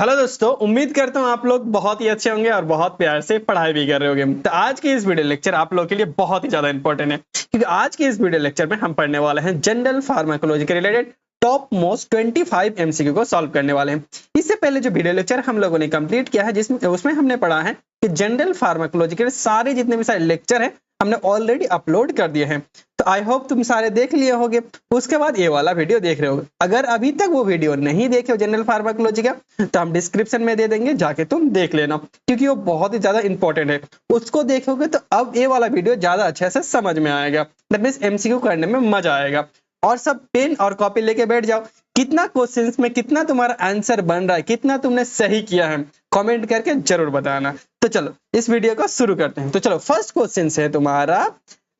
तो हेलो दोस्तों, उम्मीद करता हूँ आप लोग बहुत ही अच्छे होंगे और बहुत प्यार से पढ़ाई भी कर रहे होंगे। तो आज के इस वीडियो लेक्चर आप लोगों के लिए बहुत ही ज्यादा इंपॉर्टेंट है, क्योंकि आज के इस वीडियो लेक्चर में हम पढ़ने वाले हैं जनरल फार्माकोलॉजी के रिलेटेड टॉप मोस्ट 25 एमसीक्यू को सॉल्व करने वाले हैं। इससे पहले जो वीडियो लेक्चर हम लोगों ने कंप्लीट किया है, जिसमें उसमें हमने पढ़ा है कि जनरल फार्माकोलॉजी के सारे जितने भी सारे लेक्चर हैं हमने ऑलरेडी अपलोड कर दिए हैं। तो आई होप तुम सारे देख लिए होंगे। उसके बाद ये वाला वीडियो देख रहे होगे। अगर अभी तक वो वीडियो नहीं देखे हो जनरल फार्माकोलॉजी का, तो हम डिस्क्रिप्शन में दे देंगे, जाके तुम देख लेना, क्योंकि वो बहुत ही ज्यादा इंपॉर्टेंट है। उसको देखोगे तो अब ये वाला वीडियो ज्यादा अच्छे से समझ में आएगा। दैट मींस एमसीक्यू करने में मजा आएगा। और सब पेन और कॉपी लेके बैठ जाओ। कितना क्वेश्चंस में कितना तुम्हारा आंसर बन रहा है, कितना तुमने सही किया है, कमेंट करके जरूर बताना। तो चलो इस वीडियो को शुरू करते हैं। तो चलो फर्स्ट क्वेश्चन है तुम्हारा,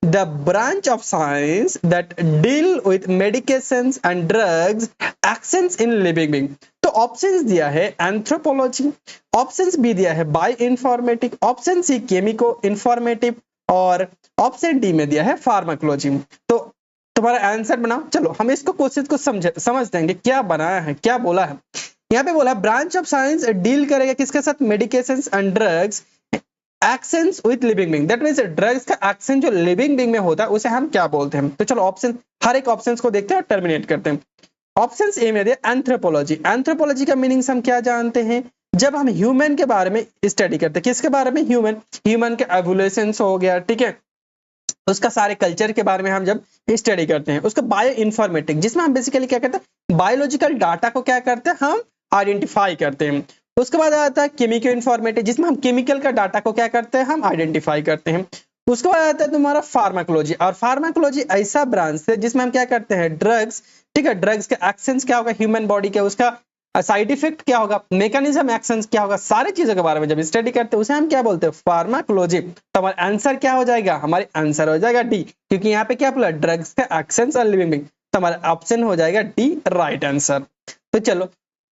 the branch of science that deal with medications and drugs actions in living being. तो ऑप्शंस दिया है एंथ्रोपोलॉजी, ऑप्शंस बी दिया है bioinformatic, option C chemico informative और ऑप्शन डी में दिया है फार्माकोलॉजी। तो तुम्हारा आंसर बनाओ। चलो हम इसको क्वेश्चन को समझ देंगे क्या बनाया है, क्या बोला है। यहाँ पे बोला ब्रांच ऑफ साइंस डील करेगा किसके साथ, medications and drugs actions with living being. That means drugs का एक्शन जो लिविंग बीइंग में होता है उसे हम क्या बोलते हैं। तो चलो ऑप्शन, हर एक ऑप्शंस को देखते हैं और टर्मिनेट करते हैं। ऑप्शन ए में दिया एंथ्रोपोलॉजी। एंथ्रोपोलॉजी का मीनिंग हम क्या जानते हैं, जब हम ह्यूमन के बारे में स्टडी करते हैं। किसके बारे में, ह्यूमन के एवोल्यूशन हो गया, ठीक है, उसका सारे कल्चर के बारे में हम जब स्टडी करते हैं। उसका बायो इन्फॉर्मेटिक, जिसमें हम बेसिकली क्या करते हैं, बायोलॉजिकल डाटा को क्या करते हैं, हम आइडेंटिफाई करते हैं। उसके बाद आता है केमिको इन्फॉर्मेटिव, जिसमें हम केमिकल का डाटा को क्या करते हैं, हम आइडेंटिफाई करते हैं। उसके बाद आता है तुम्हारा फार्माकोलॉजी, और फार्माकोलॉजी ऐसा ब्रांच है जिसमें हम क्या करते हैं, ड्रग्स, ठीक है, ड्रग्स के एक्शंस क्या होगा ह्यूमन बॉडी के, उसका साइड इफेक्ट क्या होगा, मैकेनिज्म एक्शंस क्या होगा, सारी चीजों के बारे में जब स्टडी करते हैं उसे हम क्या बोलते हैं, फार्माकोलॉजी। तो हमारा आंसर क्या हो जाएगा, हमारे आंसर हो जाएगा डी, क्योंकि यहाँ पे क्या बोला, ड्रग्स के एक्शंस और लिविंग बीइंग। तो हमारा ऑप्शन हो जाएगा डी राइट आंसर। तो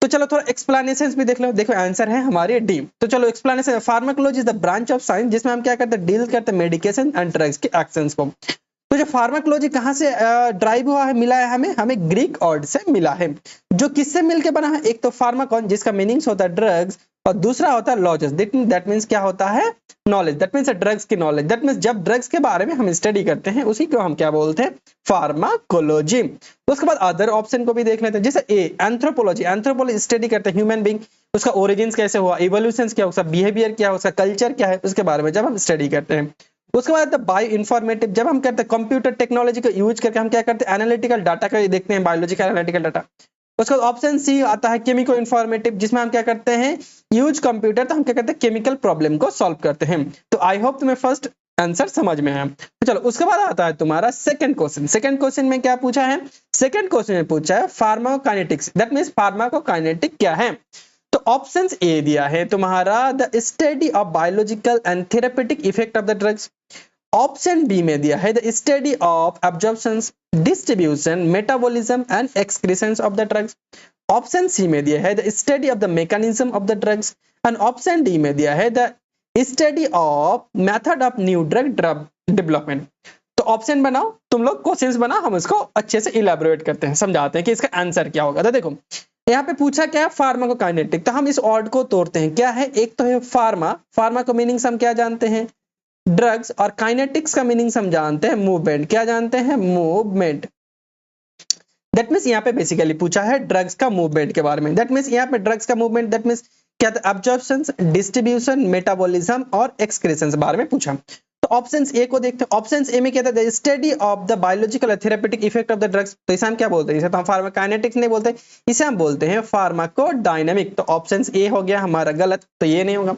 चलो थोड़ा एक्सप्लेनेशन भी देख लो। देखो आंसर है हमारे डी। तो चलो explanation, pharmacology is the branch of science जिसमें हम क्या करते हैं, डील करते हैं मेडिकेशन एंड ड्रग्स के एक्शंस को। तो जो फार्माकोलॉजी कहाँ से ड्राइव हुआ है, मिला है हमें ग्रीक वर्ड से मिला है, जो किससे मिलके बना है, एक तो फार्माकॉन जिसका मीनिंग्स होता है ड्रग्स, और दूसरा होता है लॉजेस। दैट मींस क्या होता है, नॉलेज। दैट मींस ड्रग्स की नॉलेज। दैट मींस जब ड्रग्स के बारे में हम स्टडी करते हैं उसी को हम क्या बोलते हैं, फार्माकोलॉजी। उसके बाद अदर ऑप्शन को भी देख लेते हैं, जैसे ए एंथ्रोपोलॉजी। एंथ्रोपोलॉजी स्टडी करते हैं ह्यूमन बीइंग, उसका ओरिजिन कैसे हुआ, इवोल्यूशन क्या, उसका बिहेवियर क्या है, उसका कल्चर क्या है, उसके बारे में जब हम स्टडी करते हैं। उसके बाद बायो इन्फॉर्मेटिव, जब हम करते हैं कंप्यूटर टेक्नोलॉजी को यूज करके हम क्या करते हैं, एनालिटिकल डाटा का देखते हैं, बायोलॉजिकल एनालिटिकल डाटा। उसके बाद ऑप्शन सी आता है केमिको इन्फॉर्मेटिव, जिसमें हम क्या करते हैं, यूज कंप्यूटर, तो हम क्या करते हैं, केमिकल प्रॉब्लम को सॉल्व करते हैं। तो आई होप तुम्हें फर्स्ट आंसर समझ में है। तो चलो उसके बाद आता है तुम्हारा सेकंड क्वेश्चन। सेकंड क्वेश्चन में क्या पूछा है, सेकंड क्वेश्चन में पूछा है फार्माकोकाइनेटिक्स। दैट मींस फार्माकोकाइनेटिक क्या है। तो ऑप्शंस ए दिया है तुम्हारा, the study of biological and therapeutic effect of the drugs. Option B में दिया है the study of absorption, distribution, metabolism and excretions of the drugs. Option C में दिया है the study of the mechanism of the drugs. And option D में दिया है the study of method of new drug development. तो option बनाओ तुम लोग, क्वेश्चंस बनाओ, हम इसको अच्छे से इलैबोरेट करते हैं, समझाते हैं कि इसका आंसर क्या होगा। तो देखो यहाँ पे पूछा क्या है, फार्माकोकाइनेटिक। तो हम इस वर्ड को तोड़ते हैं, क्या है, एक तो है फार्मा का मीनिंग हम क्या जानते हैं, ड्रग्स, और काइनेटिक्स का मीनिंग हम जानते हैं मूवमेंट। क्या जानते हैं, मूवमेंट। दैट मींस यहाँ पे बेसिकली पूछा है ड्रग्स का मूवमेंट के बारे में। दैट मींस यहाँ पे ड्रग्स का मूवमेंट, दैट मींस क्या था, एब्जॉर्प्शन, डिस्ट्रीब्यूशन, मेटाबॉलिज्म और एक्सक्रीशंस बारे में पूछा। तो ऑप्शंस ए को देखते हैं। ऑप्शंस ए में क्या था, the study of the biological therapeutic effect of the drugs. तो इसे हम क्या बोलते हैं, इसे तो हम फार्माकाइनेटिक्स नहीं बोलते, इसे हम बोलते हैं फार्माकोडायनामिक। तो ऑप्शंस ए हो गया हमारा गलत, तो ये नहीं होगा।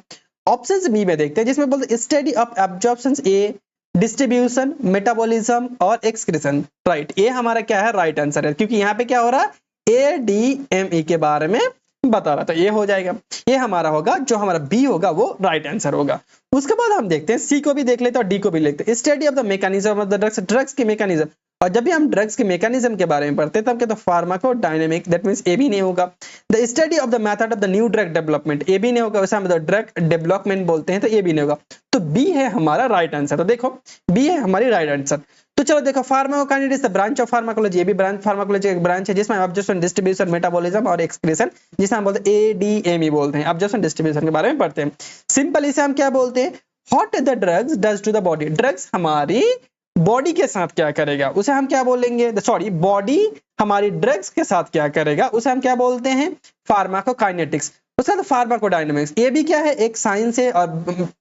ऑप्शंस बी में देखते हैं, जिसमें बोलते study of absorption, A distribution, metabolism और एक्सक्रीशन। राइट, ये हमारा क्या है, राइट आंसर है, क्योंकि यहाँ पे क्या हो रहा है, ADME के बारे में बता रहा था, ये हो जाएगा, ये हमारा होगा, जो हमारा बी होगा वो राइट आंसर होगा। उसके बाद हम देखते हैं सी को भी देख लेते हैं और डी को भी देखते हैं। Study of the mechanism of the drugs, drugs के मैकेनिज्म। और जब भी हम ड्रग्स के मैकेनिज्म के बारे में पढ़ते हैं तब क्या, तो फार्माकोडायनामिक। दैट मींस ए भी नहीं होगा। The study of the method of the new drug development, A भी नहीं होगा, वैसे हम ड्रग डेवलपमेंट बोलते हैं, तो ए भी नहीं होगा। तो बी है हमारा राइट आंसर। तो देखो बी है हमारी राइट आंसर। तो चलो देखो, फार्माकोकाइनेटिक्स ब्रांच ऑफ फार्माकोलॉजी, ये भी ब्रांच फार्माकोलॉजी एक ब्रांच है जिसमें ऑब्जर्वेशन, डिस्ट्रीब्यूशन, मेटाबॉलिज्म और एक्सक्रीशन, जिसे हम बोलते हैं ADME बोलते हैं, ऑब्जर्वेशन डिस्ट्रीब्यूशन के बारे में पढ़ते हैं। सिंपल इसे हम क्या बोलते हैं, what the drugs does to the body, drugs हमारी बॉडी के साथ क्या करेगा उसे हम क्या बोलेंगे, सॉरी बॉडी हमारी ड्रग्स के साथ क्या करेगा उसे हम क्या बोलते हैं, फार्माकोकाइनेटिक्स। उसका तो फार्माकोडायनामिक्स, ये भी क्या है, एक साइंस है और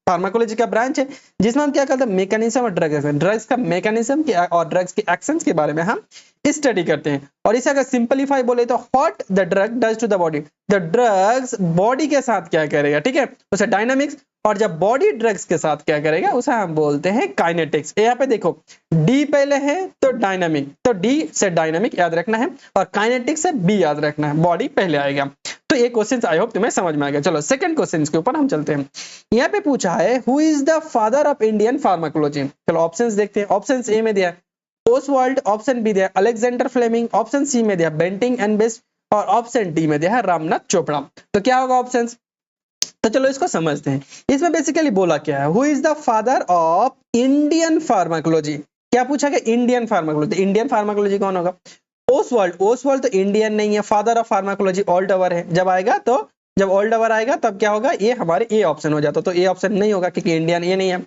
फार्माकोलॉजी का ब्रांच है जिसमें हम क्या करते हैं, मैकेनिज्म और ड्रग्स का मैकेनिज्म और ड्रग्स के एक्शंस के बारे में हम स्टडी करते हैं। और इसे अगर सिंपलीफाई बोले तो what the drug does to the body, the drugs body के साथ क्या करेगा, ठीक है, उसे डायनामिक्स। और जब बॉडी ड्रग्स के साथ क्या करेगा उसे हम बोलते हैं काइनेटिक्स। यहाँ पे देखो डी पहले है तो डायनामिक, तो डी से डायनामिक याद रखना है और काइनेटिक से बी याद रखना है, बॉडी पहले आएगा। तो ये क्वेश्चन आई होप तुम्हें समझ में आ गया। चलो सेकंड क्वेश्चन के ऊपर हम चलते हैं। यहाँ पे पूछा है who is the father of Indian pharmacology. चलो ऑप्शंस देखते हैं। ऑप्शन ए में दिया है ओसवाल्ड, ऑप्शन बी दिया है अलेक्जेंडर फ्लेमिंग, ऑप्शन सी में दिया बेंटिंग एंड बेस्ट और ऑप्शन डी में दिया है रामनाथ चोपड़ा। तो क्या होगा ऑप्शन, तो चलो इसको समझते हैं। इसमें बेसिकली बोला क्या है, who is the father of Indian pharmacology. क्या पूछा गया, इंडियन फार्माकोलॉजी। इंडियन फार्माकोलॉजी कौन होगा, ओसवाल्ड। ओसवाल्ड तो इंडियन नहीं है, father of pharmacology old over है। जब आएगा तो जब ओल्ड ओवर आएगा तब क्या होगा, ये हमारे ए ऑप्शन हो जाता, तो ए ऑप्शन नहीं होगा क्योंकि इंडियन ये नहीं है।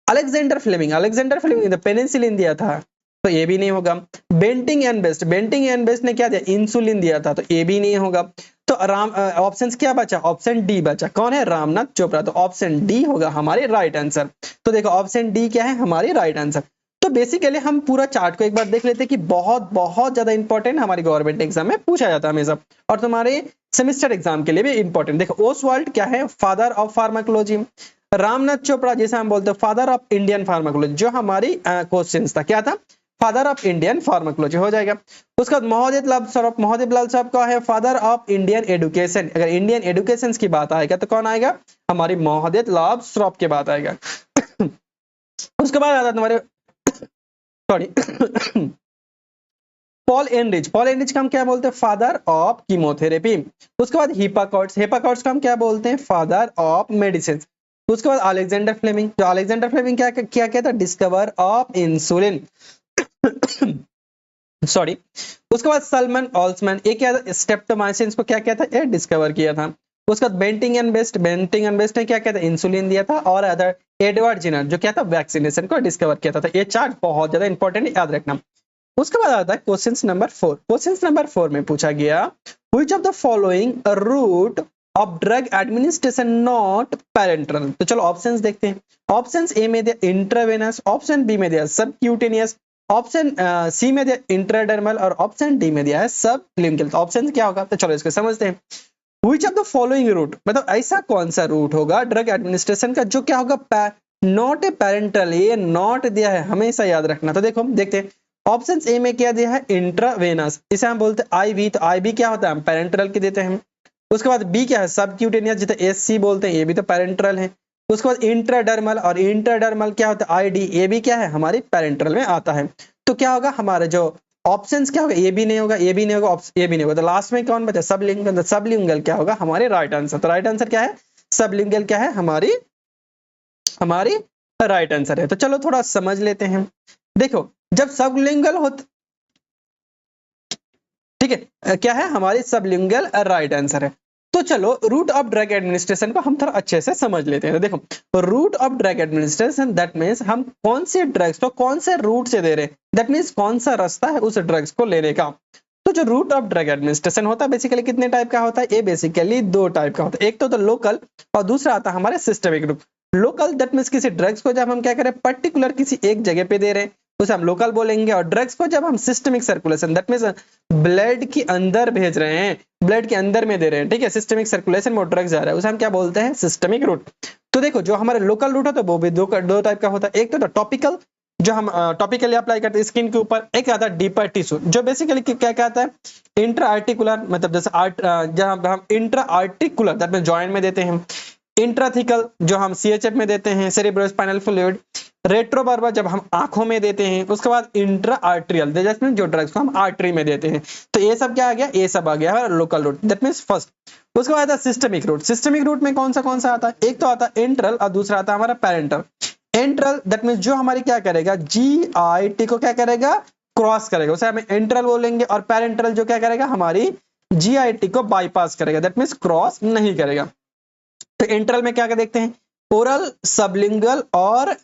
अलेक्जेंडर फ्लेमिंग, अलेक्जेंडर फ्लेमिंग ने पेनिसिलिन दिया था तो ये भी नहीं होगा। Banting and Best, Banting and Best ने क्या दिया, इंसुलिन दिया था, तो ये भी नहीं होगा। तो ऑप्शन क्या बचा, ऑप्शन डी बचा, कौन है, रामनाथ चोपड़ा। तो ऑप्शन डी होगा हमारे राइट आंसर। तो देखो ऑप्शन डी क्या है, हमारी राइट आंसर। तो बेसिकली हम पूरा चार्ट को एक बार देख लेते हैं कि बहुत बहुत ज्यादा इंपॉर्टेंट हमारी गवर्नमेंट एग्जाम में पूछा जाता है हमेशा, और तुम्हारे सेमेस्टर एग्जाम के लिए भी इंपॉर्टेंट। देखो ओसवाल्ड क्या है, father of pharmacology. Ramnath Chopra जिसे हम बोलते हैं फादर ऑफ इंडियन फार्माकोलॉजी, जो हमारी क्वेश्चन था क्या था, फादर ऑफ इंडियन फार्माकोलॉजी हो जाएगा। उसके बाद मोहद्दीद लाल सराफ, मोहद्दीद लाल साहब का है फादर ऑफ इंडियन एजुकेशन। अगर इंडियन एजुकेशन की बात आएगा तो कौन आएगा, हमारी मोहद्दीद लाल सराफ की बात आएगा। उसके बाद आता तुम्हारे sorry Paul Ehrlich, Paul Ehrlich का हम क्या बोलते हैं, फादर ऑफ कीमोथेरेपी। उसके बाद हिप्पाकर्ट्स, हिप्पाकर्ट्स का हम क्या बोलते हैं, फादर ऑफ मेडिसिन। उसके बाद अलेक्जेंडर फ्लेमिंग, जो अलेक्जेंडर फ्लेमिंग क्या क्या कहता है, डिस्कवर ऑफ इंसुलिन। सॉरी। उसके बाद सलमन ऑल्समैन, ये क्या था, स्ट्रेप्टोमाइसिन को क्या कहता है, ये डिस्कवर किया था। उसके बाद Banting and Best, Banting and Best ने क्या कहता है, इंसुलिन दिया था। और अदर एडवर्ड जेनर जो क्या था, वैक्सीनेशन को डिस्कवर किया था। ये चार्ट बहुत ज्यादा इंपॉर्टेंट, याद रखना। उसके बाद आता है क्वेश्चन नंबर 4। क्वेश्चन नंबर 4 में पूछा गया which of the following route of drug administration not parenteral. तो चलो ऑप्शंस देखते हैं। ऑप्शंस ए में दिया इंट्रावेनस, ऑप्शन बी में दिया सबक्यूटेनियस, ऑप्शन सी में दिया इंट्राडर्मल और ऑप्शन डी में दिया है सबलिंगुअल। तो ऑप्शन क्या होगा, तो चलो इसको समझते हैं। Which of the following route, मतलब ऐसा कौन सा रूट होगा ड्रग एडमिनिस्ट्रेशन का जो क्या होगा, नॉट ए पैरेंटल। ये नॉट दिया है, हमेशा याद रखना। तो देखो देखते हैं ऑप्शन ए में क्या दिया है, इंट्रावेनस, इसे हम बोलते हैं आईवी। तो आईवी क्या होता है, हम पैरेंटरल के देते हैं। उसके बाद बी क्या है, सबक्यूटेनियस, जिसे एससी बोलते हैं, ये भी तो पैरेंटरल है। उसके बाद इंट्राडर्मल, और इंट्राडर्मल क्या होता है, आईडी, ये भी क्या है, हमारी पैरेंटरल में आता है। तो क्या होगा हमारा जो ऑप्शंस क्या होगा, ये भी नहीं होगा, ये भी नहीं होगा, ये भी नहीं होगा। तो लास्ट में कौन बचा, सबलिंगुअल। सबलिंगुअल क्या होगा, हमारे राइट आंसर। तो राइट आंसर क्या है, सबलिंगुअल क्या है, हमारी राइट आंसर है। तो चलो थोड़ा समझ लेते हैं। देखो जब सबलिंगुअल होता, ठीक है, क्या है, हमारी सबलिंगुअल राइट आंसर है। तो चलो रूट ऑफ ड्रग एडमिनिस्ट्रेशन को हम थोड़ा अच्छे से समझ लेते हैं। तो देखो route of drug administration, that means हम कौन से ड्रग्स को कौन से रूट से दे रहे हैं, दैट मींस कौन सा रास्ता है उस ड्रग्स को लेने का। तो जो रूट ऑफ ड्रग एडमिनिस्ट्रेशन होता है बेसिकली कितने टाइप का होता है, ये बेसिकली 2 टाइप का होता है। एक तो लोकल और दूसरा आता है हमारे systemic route. Local that means किसी ड्रग्स को जब हम क्या करें, पर्टिकुलर किसी एक जगह पे दे रहे हैं उसे हम लोकल बोलेंगे। और ड्रग्स को जब हम systemic circulation, that means blood के अंदर भेज रहे हैं, ब्लड के अंदर में दे रहे हैं, ठीक है, सिस्टमिक सर्कुलेशन में ड्रग्स जा रहा है, उसे हम क्या बोलते हैं, सिस्टमिक रूट। तो देखो जो हमारे लोकल रूट होता है वो भी दो टाइप का होता है। एक तो टॉपिकल, जो हम टॉपिकली अप्लाई करते हैं स्किन के ऊपर। एक आता है डीपर टिश्यू, जो बेसिकली क्या कहता है, इंट्रा आर्टिकुलर, मतलब जैसे जहां हम intra articular that means joint में देते हैं। इंट्राथिकल जो हम सीएचएफ में देते हैं, सेरेब्रोस्पाइनल फ्लूइड। रेट्रोवर्बल जब हम आंखों में देते हैं। उसके बाद इंट्रा आर्ट्रियल जो ड्रग्स को हम आर्टरी में देते हैं। तो ये सब क्या आ गया, ये सब आ गया है local route, that means first. उसके बाद आता है सिस्टमिक रूट। सिस्टमिक रूट में कौन सा आता है, एक तो आता है इंट्रल और दूसरा आता है हमारा पैरेंटल। एंट्रल दैट मींस जो हमारी क्या करेगा, GIT को क्या करेगा, क्रॉस करेगा, उसे हम एंट्रल बोलेंगे। और पैरेंट्रल जो क्या करेगा, हमारी GIT को बाईपास करेगा, दैट मींस क्रॉस नहीं करेगा। तो एंट्रल में क्या क्या देखते हैं, ओरल, सबलिंगुअल और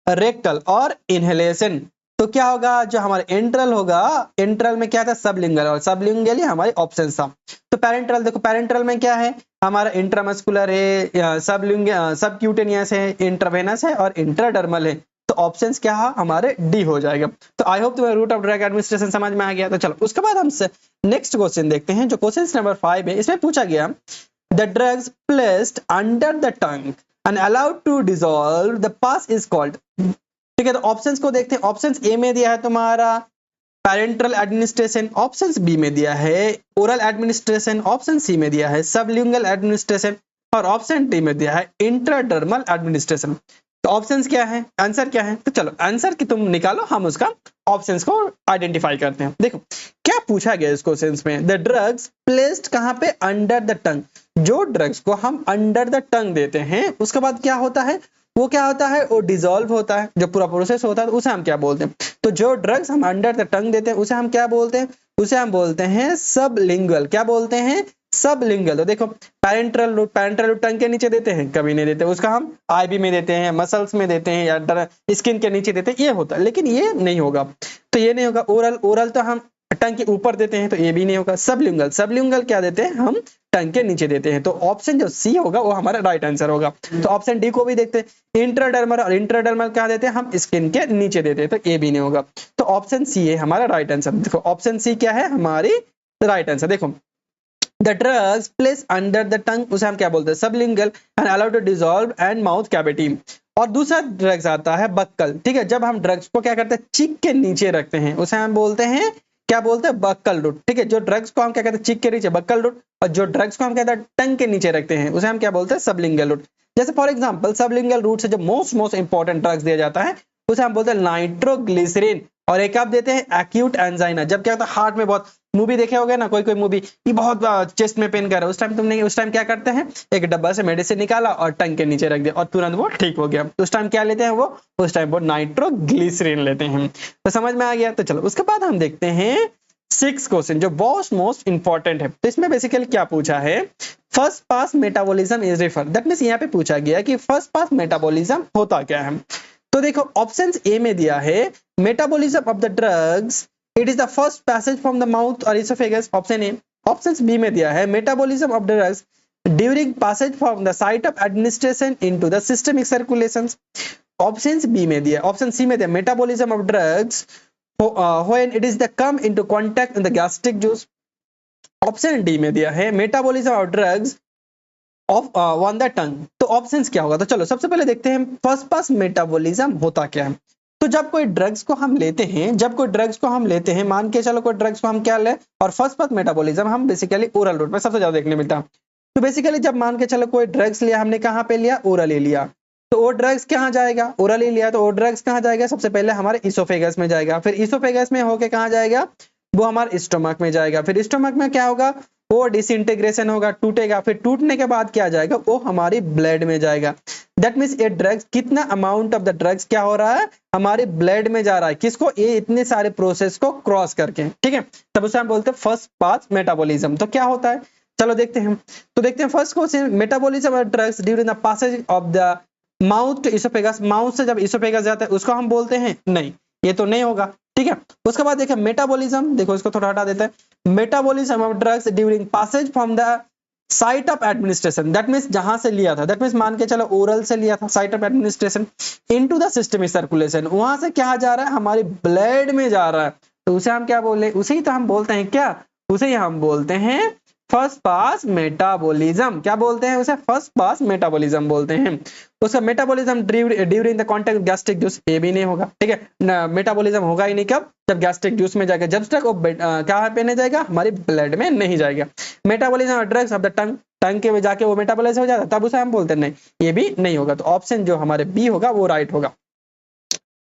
रेक्टल और इनहेलेशन। तो क्या होगा, जो हमारे एंट्रल होगा, एंट्रल में क्या था, सबलिंगुअल, और सबलिंगुअल ही हमारे ऑप्शन था। तो पैरेंट्रल देखो, पैरेंट्रल में क्या है, हमारा इंट्रामस्कुलर है, सबलिंगुअल, सबक्यूटेनियस है, इंट्रावेनस है और इंट्राडर्मल है। तो ऑप्शंस क्या है, हमारे डी हो जाएगा। तो आई होप तुम्हें रूट ऑफ ड्रग एडमिनिस्ट्रेशन समझ में आ गया। तो चलो उसके बाद हम नेक्स्ट क्वेश्चन देखते हैं, जो क्वेश्चन नंबर 5 है। इसमें पूछा गया, the drugs placed under the tongue and allowed to dissolve the pus is called। ठीक है, तो ऑप्शंस को देखते हैं। ऑप्शंस ए में दिया है तुम्हारा पैरेंट्रल एडमिनिस्ट्रेशन, ऑप्शंस बी में दिया है ओरल एडमिनिस्ट्रेशन, ऑप्शन सी में दिया है सबलिंगुअल एडमिनिस्ट्रेशन और ऑप्शन डी में दिया है इंट्राडर्मल एडमिनिस्ट्रेशन। तो ऑप्शंस क्या है, आंसर क्या है, तो चलो आंसर की तुम निकालो, हम उसका ऑप्शंस को आइडेंटिफाई करते हैं। देखो क्या पूछा गया इस क्वेश्चन में, द ड्रग्स प्लेस्ड कहां पे, अंडर द टंग। जो ड्रग्स को हम अंडर द टंग देते हैं उसके बाद क्या होता है, वो क्या होता है, वो डिसॉल्व होता है, जो पूरा प्रोसेस होता है उसे हम क्या बोलते हैं। तो जो ड्रग्स हम अंडर द टंग देते हैं उसे हम क्या बोलते हैं, उसे हम बोलते हैं सबलिंगुअल। क्या बोलते हैं, सबलिंगुअल। तो देखो पैरेंट्रल रूट, पैरेंट्रल रूट टंग के नीचे देते हैं, कभी नहीं देते, उसका हम आईबी में देते हैं, मसल्स में देते हैं या स्किन के नीचे देते हैं, ये होता है। लेकिन ये नहीं होगा, तो ये नहीं होगा। ओरल, ओरल तो हम टंग के ऊपर देते हैं, तो ये भी नहीं होगा। सबलिंगुअल, सबलिंगुअल क्या देते हैं, हम टंग के नीचे देते हैं। तो ऑप्शन जो सी होगा वो हमारा राइट आंसर होगा। तो ऑप्शन डी को भी देखते हैं, इंट्राडर्मल, और इंट्राडर्मल क्या देते हैं, हम स्किन के नीचे देते हैं, तो ये भी नहीं होगा। तो ऑप्शन सी है हमारा राइट आंसर। देखो ऑप्शन सी क्या है, हमारी राइट आंसर। देखो the drugs place under the tongue, उसे हम क्या बोलते हैं, sublingual, and allowed to dissolve and mouth cavity. और दूसरा ड्रग्स आता है बक्कल। ठीक है, जब हम ड्रग्स को क्या करते हैं, चिक के नीचे रखते हैं, उसे हम बोलते हैं, क्या बोलते हैं, बक्कल रूट। ठीक है, जो ड्रग्स को हम क्या कहते हैं, चिक के नीचे, बक्कल रूट, और जो ड्रग्स को हम कहते हैं टंग के नीचे रखते हैं उसे हम क्या बोलते हैं, सबलिंगुअल रूट। जैसे फॉर एग्जांपल सबलिंगुअल रूट से जो मोस्ट इंपॉर्टेंट ड्रग्स दिया जाता है उसे हम बोलते हैं नाइट्रोग्लिसरीन, और एक आप देते हैं एक्यूट एंजाइना। जब क्या होता है, हार्ट में बहुत, मूवी देखे होगे ना, कोई कोई मूवी, ये बहुत चेस्ट में पेन कर रहा है, उस टाइम तुमने उस टाइम क्या करते हैं, एक डब्बा से मेडिसिन निकाला और टंग के नीचे रख दिया और तुरंत वो ठीक हो गया। तो उस टाइम क्या लेते हैं वो, उस टाइम वो नाइट्रोग्लिसरीन लेते हैं। तो समझ में आ गया। तो चलो उसके बाद हम देखते हैं 6 क्वेश्चन, जो मोस्ट इंपॉर्टेंट है। तो इसमें बेसिकली क्या पूछा है, first pass metabolism is refer, that means यहाँ पे पूछा गया कि फर्स्ट पास मेटाबॉलिज्म होता क्या है। तो देखो ऑप्शंस ए में दिया है metabolism of the drugs, it is the first passage from the mouth और oesophagus, option A. Options B में दिया है metabolism of the drugs during passage from the site of administration into the systemic circulations. Options B में दिया, option C में दिया metabolism of drugs when it is the come into contact in the gastric juice। Option D में दिया है metabolism of drugs of on the tongue. तो options क्या होगा, तो चलो सबसे पहले देखते हैं फर्स्ट पास मेटाबॉलिज्म होता क्या है। तो जब कोई ड्रग्स को हम लेते हैं, जब कोई ड्रग्स को हम लेते हैं, मान के चलो कोई ड्रग्स को हम क्या ले, और फर्स्ट पास मेटाबॉलिज्म हम बेसिकली ओरल रूट में सबसे ज्यादा देखने मिलता है। तो बेसिकली जब मान के चलो कोई ड्रग्स लिया, हमने कहाँ पे लिया, ओरली लिया, तो वो ड्रग्स कहाँ जाएगा, ओरली लिया, तो वो ड्रग्स कहाँ जाएगा, सबसे पहले हमारे इसोफेगस में जाएगा, फिर इसोफेगस में होके कहाँ जाएगा, वो हमारे स्टोमक में जाएगा, फिर स्टोमक में क्या होगा, वो डिसइंटीग्रेशन होगा, टूटेगा, फिर टूटने के बाद क्या जाएगा, वो हमारी ब्लड में जाएगा। दैट मींस ये ड्रग्स, कितना अमाउंट ऑफ द ड्रग्स क्या हो रहा है, हमारे ब्लड में जा रहा है, किसको, ये इतने सारे प्रोसेस को क्रॉस करके। ठीक है, तब उसे हम बोलते हैं फर्स्ट पास मेटाबॉलिज्म। तो क्या होता है, चलो देखते हैं। तो देखते हैं first question, metabolism of drugs during the passage of the mouth to oesophagus. Mouth से जब इसोफेगस जाता है उसको हम बोलते हैं, नहीं ये तो नहीं होगा। ठीक है, उसके बाद देखिए मेटाबॉलिज्म, देखो इसको थोड़ा हटा देते हैं, metabolism of drugs during passage from the site of administration, that means जहां से लिया था, दैट मींस मान के चलो ओरल से लिया था, site of administration into the systemic circulation, वहां से क्या जा रहा है, हमारी ब्लड में जा रहा है, तो उसे हम क्या बोले, उसे ही तो हम बोलते हैं क्या, उसे ही हम बोलते हैं फर्स्ट पास मेटाबॉलिज्म। क्या बोलते हैं उसे, फर्स्ट पास मेटाबॉलिज्म बोलते हैं। उसका metabolism during the contact gastric juice, ये भी नहीं होगा। ठीक है, मेटाबॉलिज्म होगा ही नहीं कब, जब गैस्ट्रिक जूस में जाएगा, जब तक वो क्या पे नहीं जाएगा, हमारी ब्लड में नहीं जाएगा। Metabolism of drugs of the tongue, tongue के जाके वो मेटाबॉलाइज हो जाता, तब उसे हम बोलते हैं, नहीं ये भी नहीं होगा। तो ऑप्शन जो हमारे बी होगा वो राइट होगा।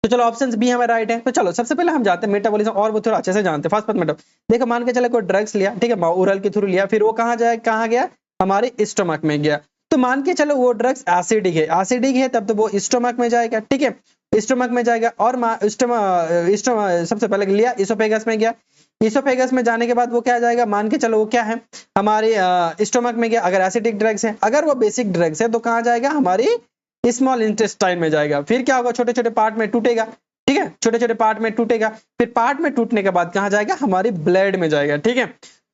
तो चलो ऑप्शन बी हमारा राइट है। तो चलो सबसे पहले हम जाते हैं मेटाबॉलिज्म, और वो थोड़ा अच्छे से जानते हैं। फर्स्ट मेटाबॉलिज्म, देखो मान के चले कोई ड्रग्स लिया, ठीक है, ओरल के थ्रू लिया, फिर वो कहाँ जाए, कहाँ गया, हमारे स्टोमक में गया, तो मान के चलो वो ड्रग्स एसिडिक है तब तो वो स्टोमक में जाएगा, ठीक है, स्टोमक में जाएगा। और सबसे पहले लिया इसोफेगस में गया, इसोफेगस में जाने के बाद वो क्या जाएगा, मान के चलो वो क्या है हमारे स्टोमक में गया। अगर एसिडिक ड्रग्स है, अगर वो बेसिक ड्रग्स है तो कहाँ जाएगा, हमारी स्मॉल इंटेस्टाइन में जाएगा। फिर क्या होगा, छोटे छोटे पार्ट में टूटेगा, ठीक है, छोटे छोटे पार्ट में टूटेगा। फिर पार्ट में टूटने के बाद कहाँ जाएगा, हमारी ब्लड में जाएगा, ठीक है।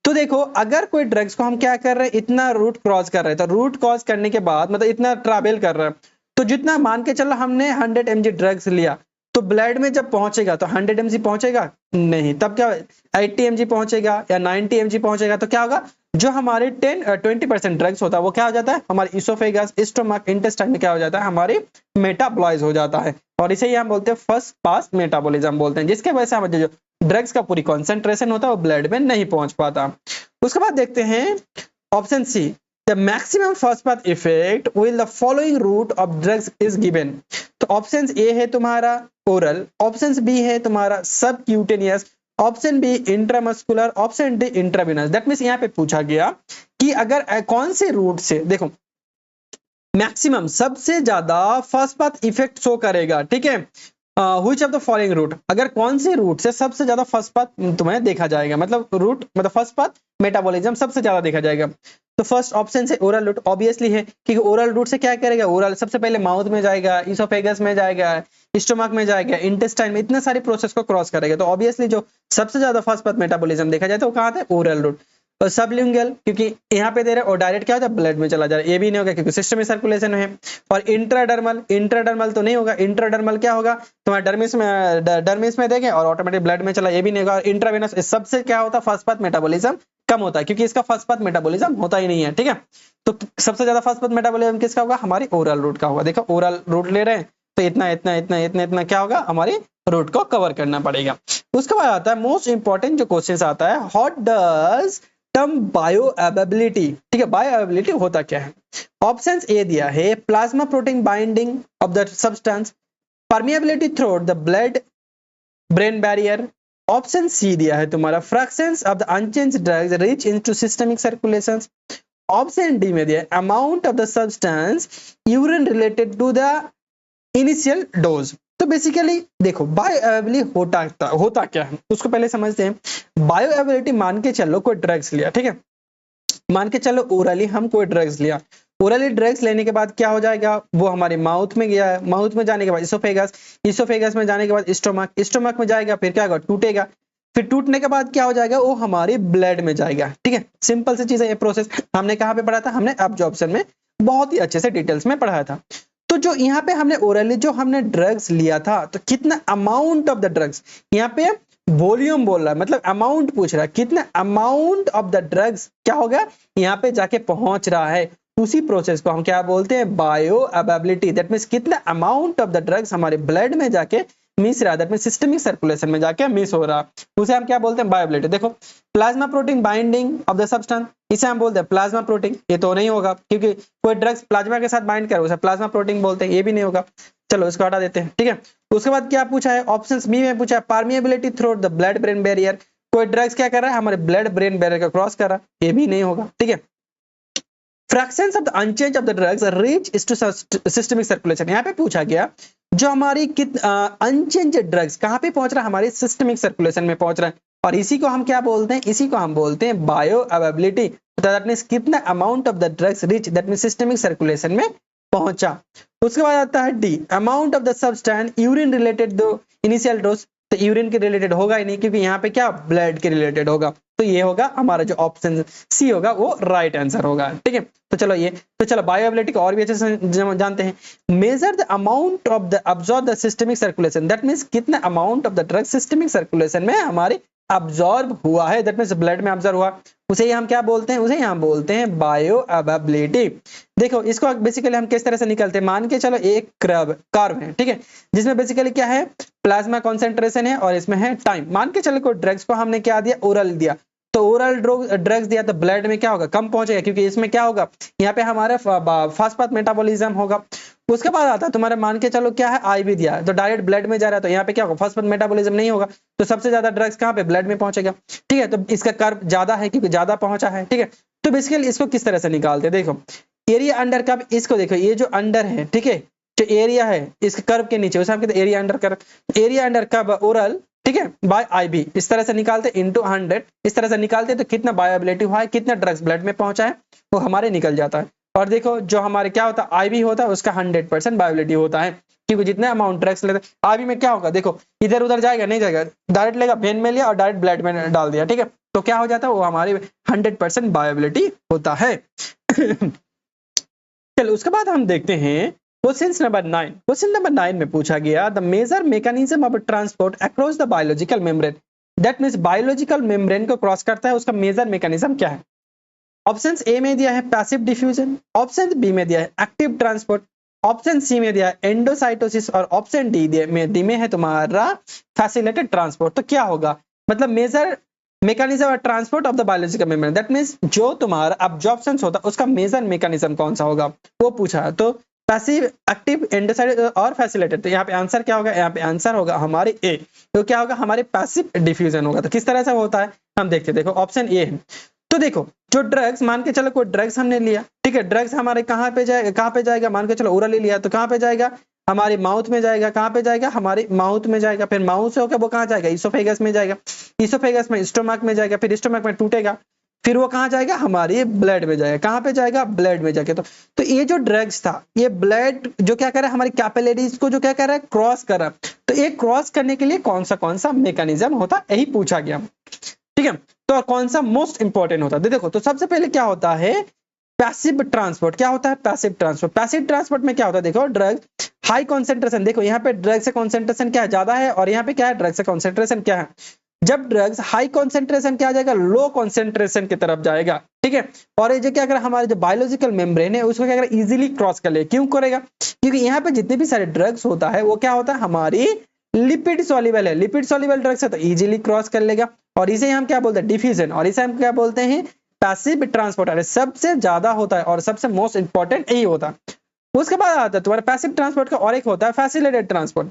तो देखो अगर कोई ड्रग्स को हम क्या कर रहे हैं, इतना रूट क्रॉस कर रहे हैं, तो रूट क्रॉस करने के बाद मतलब इतना ट्रैवल कर रहा है, तो जितना मान के चलो हमने 100 mg ड्रग्स लिया, तो ब्लड में जब पहुंचेगा तो 100 mg पहुंचेगा नहीं, तब क्या 80 mg पहुंचेगा या 90 mg पहुंचेगा। तो क्या होगा, जो हमारे 20% ड्रग्स होता है वो क्या हो जाता है, हमारे इसोफेगस, स्टोमक, इंटेस्टाइन में क्या हो जाता है, हमारी मेटाबॉलाइज हो जाता है। और इसे ही हम बोलते हैं फर्स्ट पास मेटाबॉलिज्म बोलते हैं, जिसके वजह से हमारे जो ड्रग्स का पूरी कॉन्सेंट्रेशन होता है वो ब्लड में नहीं पहुंच पाता। उसके बाद देखते हैं option C, the maximum first path effect will the following route of drugs is given. तो ऑप्शन ए है तुम्हारा ओरल, ऑप्शन बी है तुम्हारा subcutaneous, option B intramuscular, option D intravenous. That means यहाँ पे पूछा गया कि अगर कौन से रूट से, देखो मैक्सिमम सबसे ज्यादा फर्स्ट पाथ इफेक्ट शो करेगा, ठीक है, which of the following route, अगर कौन से रूट से सबसे ज्यादा फर्स्ट पाथ तुम्हें देखा जाएगा, मतलब रूट मतलब फर्स्ट पाथ मेटाबॉलिज्म सबसे ज्यादा देखा जाएगा। तो फर्स्ट ऑप्शन से ओरल रूट ऑब्वियसली है, क्योंकि ओरल रूट से क्या करेगा, ओरल सबसे पहले माउथ में जाएगा, इसोफेगस में जाएगा, स्टोमक में जाएगा, इंटेस्टाइन में, इतने सारे प्रोसेस को क्रॉस करेगा। तो ऑब्वियसली जो सबसे ज्यादा फर्स्ट पाथ मेटाबॉलिज्म देखा जाए तो कहाँ था, ओरल रूट। और सबलिंगुअल, क्योंकि यहाँ पे दे रहे और डायरेक्ट क्या होता है, ब्लड में चला जा रहा है, ये भी नहीं होगा क्योंकि सिस्टम में सर्कुलेशन है। और इंट्राडर्मल, इंट्राडर्मल तो नहीं होगा, इंट्राडर्मल क्या होगा, तुम्हारा डर्मिस में देंगे और ऑटोमेटिक ब्लड में चला, ये भी नहीं होगा। इंट्रावेनस, सबसे क्या होता है, फर्स्ट पाथ मेटाबॉलिज्म कम होता है, क्योंकि इसका फर्स्ट पाथ मेटाबॉलिज्म होता ही नहीं है, ठीक है। तो सबसे ज्यादा फर्स्ट पाथ मेटाबॉलिज्म किसका होगा, हमारी ओरल रूट का होगा। देखो ओरल रूट ले रहे हैं तो इतना इतना इतना इतना इतना क्या होगा, हमारी रूट को कवर करना पड़ेगा। उसके बाद आता है मोस्ट इंपॉर्टेंट जो क्वेश्चन आता है, व्हाट डज टर्म बायोअवेबिलिटी, ठीक है, बायोअवेबिलिटी होता क्या है। ऑप्शन ए दिया है plasma protein binding of the substance, permeability through the blood brain barrier. Option C दिया है तुम्हारा fractions of the unchanged drugs reach into systemic circulation. Option D में दिया है amount of the substance urine related to the initial dose. तो basically देखो bioavailability होता क्या है उसको पहले समझते हैं। बायोअवेबिलिटी, मान के चलो कोई ड्रग्स लिया, ठीक है, मान के चलो ओरली हम कोई ड्रग्स लिया, ओरली ड्रग्स लेने के बाद क्या हो जाएगा, वो हमारे माउथ में गया, माउथ में जाने के बाद इसोफेगस, इसोफेगस में जाने के बाद स्टोमक, स्टोमक में जाएगा, फिर क्या होगा, टूटेगा, फिर टूटने के बाद क्या हो जाएगा, वो हमारी ब्लड में जाएगा, ठीक है। सिंपल सी चीज है ये प्रोसेस। हमने कहाँ पे पढ़ा था, हमने एब्जॉर्प्शन में बहुत ही अच्छे से डिटेल्स में पढ़ाया था। तो जो यहाँ पे हमने ओरली जो हमने ड्रग्स लिया था, तो कितना अमाउंट ऑफ द ड्रग्स, यहाँ पे वॉल्यूम बोल रहा है, मतलब अमाउंट पूछ रहा है, कितना अमाउंट ऑफ द ड्रग्स क्या होगा यहाँ पे जाके पहुंच रहा है, उसी प्रोसेस को हम क्या बोलते हैं, बायोअवेबिलिटी। दैट मींस कितना अमाउंट ऑफ द ड्रग्स हमारे ब्लड में जाके मिस रहा है, दैट मींस सिस्टमिक सर्कुलेशन में जाके मिस हो रहा, उसे हम क्या बोलते हैं, बायोअवेबिलिटी। देखो plasma protein binding of the substance, इसे हम बोलते हैं प्लाज्मा प्रोटीन, ये तो नहीं होगा क्योंकि कोई ड्रग्स प्लाज्मा के साथ बाइंड करे उसे प्लाज्मा प्रोटीन बोलते हैं, ये भी नहीं होगा, चलो इसको हटा देते हैं, ठीक है। उसके बाद क्या पूछा है, ऑप्शन बी में पूछा है permeability through the blood brain barrier, कोई ड्रग्स क्या कर रहा है, हमारे ब्लड ब्रेन बैरियर का क्रॉस कर रहा है, ये भी नहीं होगा, ठीक है। Fractions of the unchange of the drugs reach to systemic circulation, यहाँ पे पूछा गया जो हमारी अनचेंज ड्रग्स कहाँ पे पहुंच रहा है, हमारे सिस्टमिक सर्कुलेशन में पहुंच रहा है, और इसी को हम क्या बोलते हैं, इसी को हम बोलते हैं बायोअवेबिलिटी। दैट मींस कितना amount of the drugs reach, that means systemic circulation में पहुंचा। उसके बाद आता है D amount of the substance urine related दो इनिशियल डोज, तो यूरिन के रिलेटेड होगा ही नहीं क्योंकि यहाँ पे क्या ब्लड के रिलेटेड होगा, तो ये होगा हमारा जो ऑप्शन सी होगा वो राइट आंसर होगा, ठीक है। तो चलो ये, तो चलो बायोअवेबिलिटी को और भी अच्छे से जानते हैं। Measure the amount of the absorb the systemic circulation, that means कितना amount of the drug systemic circulation में हमारे अब्सॉर्ब हुआ है, दैट मींस ब्लड में अब्सॉर्ब हुआ, उसे ही हम क्या बोलते हैं, उसे हम बोलते हैं बायोअवेबिलिटी। देखो इसको बेसिकली हम किस तरह से निकलते हैं, मान के चलो एक कर्व है, ठीक है, जिसमें बेसिकली क्या है, प्लाज्मा कॉन्सेंट्रेशन है और इसमें है टाइम। मान के चलो कोई ड्रग्स को हमने क्या दिया, ओरल दिया, तो ओरल ड्रग्स दिया तो ब्लड में क्या होगा, कम पहुंचेगा, क्योंकि इसमें क्या होगा, यहाँ पे हमारा फास्ट पाथ मेटाबॉलिज्म होगा। उसके बाद आता है तुम्हारा मान के चलो क्या है, आईवी दिया तो डायरेक्ट ब्लड में जा रहा है, तो यहाँ पे क्या होगा, फास्ट पाथ मेटाबॉलिज्म नहीं होगा, तो सबसे ज्यादा ड्रग्स कहाँ पे, ब्लड में पहुंचेगा, ठीक है। तो इसका कर्व ज्यादा है क्योंकि ज्यादा पहुंचा है, ठीक है। तो बेसिकली इसको किस तरह से निकालते हैं, देखो एरिया अंडर कर्व, इसको देखो, ये जो अंडर है, ठीक है, जो एरिया है इसके कर्व के नीचे, उसे हम कहते हैं area under curve. Area under curve oral, ठीक है, बाय आईबी, इस तरह से निकालते इनटू 100, इस तरह से निकालते तो कितना बायोअवेलेबिलिटी हुआ है, कितना ड्रग्स ब्लड में पहुंचा है, वो हमारे निकल जाता है। और देखो जो हमारे क्या होता है, आईबी होता है, उसका 100% बायोअवेलेबिलिटी होता है, क्योंकि जितने अमाउंट ड्रग्स लेते हैं आईबी में क्या होगा, देखो इधर उधर जाएगा नहीं, जाएगा डायरेक्ट लेगा, वेन में लिया और डायरेक्ट ब्लड में डाल दिया, ठीक है, तो क्या हो जाता है, वो हमारी 100% बायोअवेलेबिलिटी होता है। चलो उसके बाद हम देखते हैं क्वेश्चन नंबर 9। क्वेश्चन नंबर 9 में पूछा गया the major mechanism of transport across the biological membrane, that means biological membrane को क्रॉस करता है, उसका मेजर मैकेनिज्म क्या है। ऑप्शन ए में दिया है पैसिव डिफ्यूजन, ऑप्शन बी में दिया है एक्टिव ट्रांसपोर्ट, ऑप्शन सी में दिया है एंडोसाइटोसिस और ऑप्शन डी में है तुम्हारा फैसिलिटेटेड ट्रांसपोर्ट। तो क्या होगा, मतलब major mechanism of transport of the biological membrane, that means जो तुम्हारा अब्जॉर्प्शन होता है उसका मेजर मैकेनिज्म कौन सा होगा, वो पूछा है। तो पैसिव, एक्टिव, एंडोसाइट और फैसिलिटेटेड, तो यहाँ पे आंसर क्या होगा, यहाँ पे आंसर होगा हमारे ए, तो क्या होगा हमारे पैसिव डिफ्यूजन होगा। तो किस तरह से होता है हम देखते हैं, देखो ऑप्शन ए है, तो देखो जो ड्रग्स, मान के चलो कोई ड्रग्स हमने लिया, ठीक है, ड्रग्स हमारे कहाँ पे जाएगा, मान के चलो ओरली लिया तो कहाँ पे जाएगा, हमारे माउथ में जाएगा, कहाँ पे जाएगा, हमारे माउथ में जाएगा, फिर माउथ से होकर वो कहाँ जाएगा, इसोफेगस में जाएगा, इसोफेगस में स्टोमक में जाएगा, फिर स्टोमक में टूटेगा, फिर वो कहाँ जाएगा, हमारे ब्लड में जाएगा, कहाँ पे जाएगा, ब्लड में जाएगा। तो ये जो ड्रग्स था, ये ब्लड जो क्या कर रहा है, हमारी कैपिलरीज को जो क्या कर रहा है, क्रॉस कर रहा है। तो ये क्रॉस करने के लिए कौन सा मैकेनिज्म होता है, यही पूछा गया, ठीक है। तो कौन सा मोस्ट इंपॉर्टेंट होता है, देखो तो सबसे पहले क्या होता है, पैसिव ट्रांसपोर्ट। क्या होता है पैसिव ट्रांसपोर्ट, पैसिव ट्रांसपोर्ट में क्या होता है, देखो ड्रग हाई कॉन्सेंट्रेशन, देखो यहाँ पे ड्रग से कॉन्सेंट्रेशन क्या है, ज्यादा है, और यहाँ पे क्या है, ड्रग से कॉन्सेंट्रेशन क्या है। जब ड्रग्स हाई कॉन्सेंट्रेशन क्या जाएगा, लो कॉन्सेंट्रेशन की तरफ जाएगा, ठीक है। और ये जो क्या कर हमारे जो बायोलॉजिकल मेम्ब्रेन है उसको क्या करेगा, इजीली क्रॉस कर ले, क्यों करेगा, क्योंकि यहाँ पे जितने भी सारे ड्रग्स होता है वो क्या होता है, हमारी लिपिड सॉल्युबल है, लिपिड सॉल्युबल ड्रग्स है, तो इजीली क्रॉस कर लेगा, और इसे हम क्या बोलते हैं, डिफ्यूजन, और इसे हम क्या बोलते हैं, पैसिव ट्रांसपोर्ट। सबसे ज्यादा होता है और सबसे मोस्ट इंपॉर्टेंट यही होता है। उसके बाद आता है तुम्हारा पैसिव ट्रांसपोर्ट का और एक होता है फैसिलिटेटेड ट्रांसपोर्ट,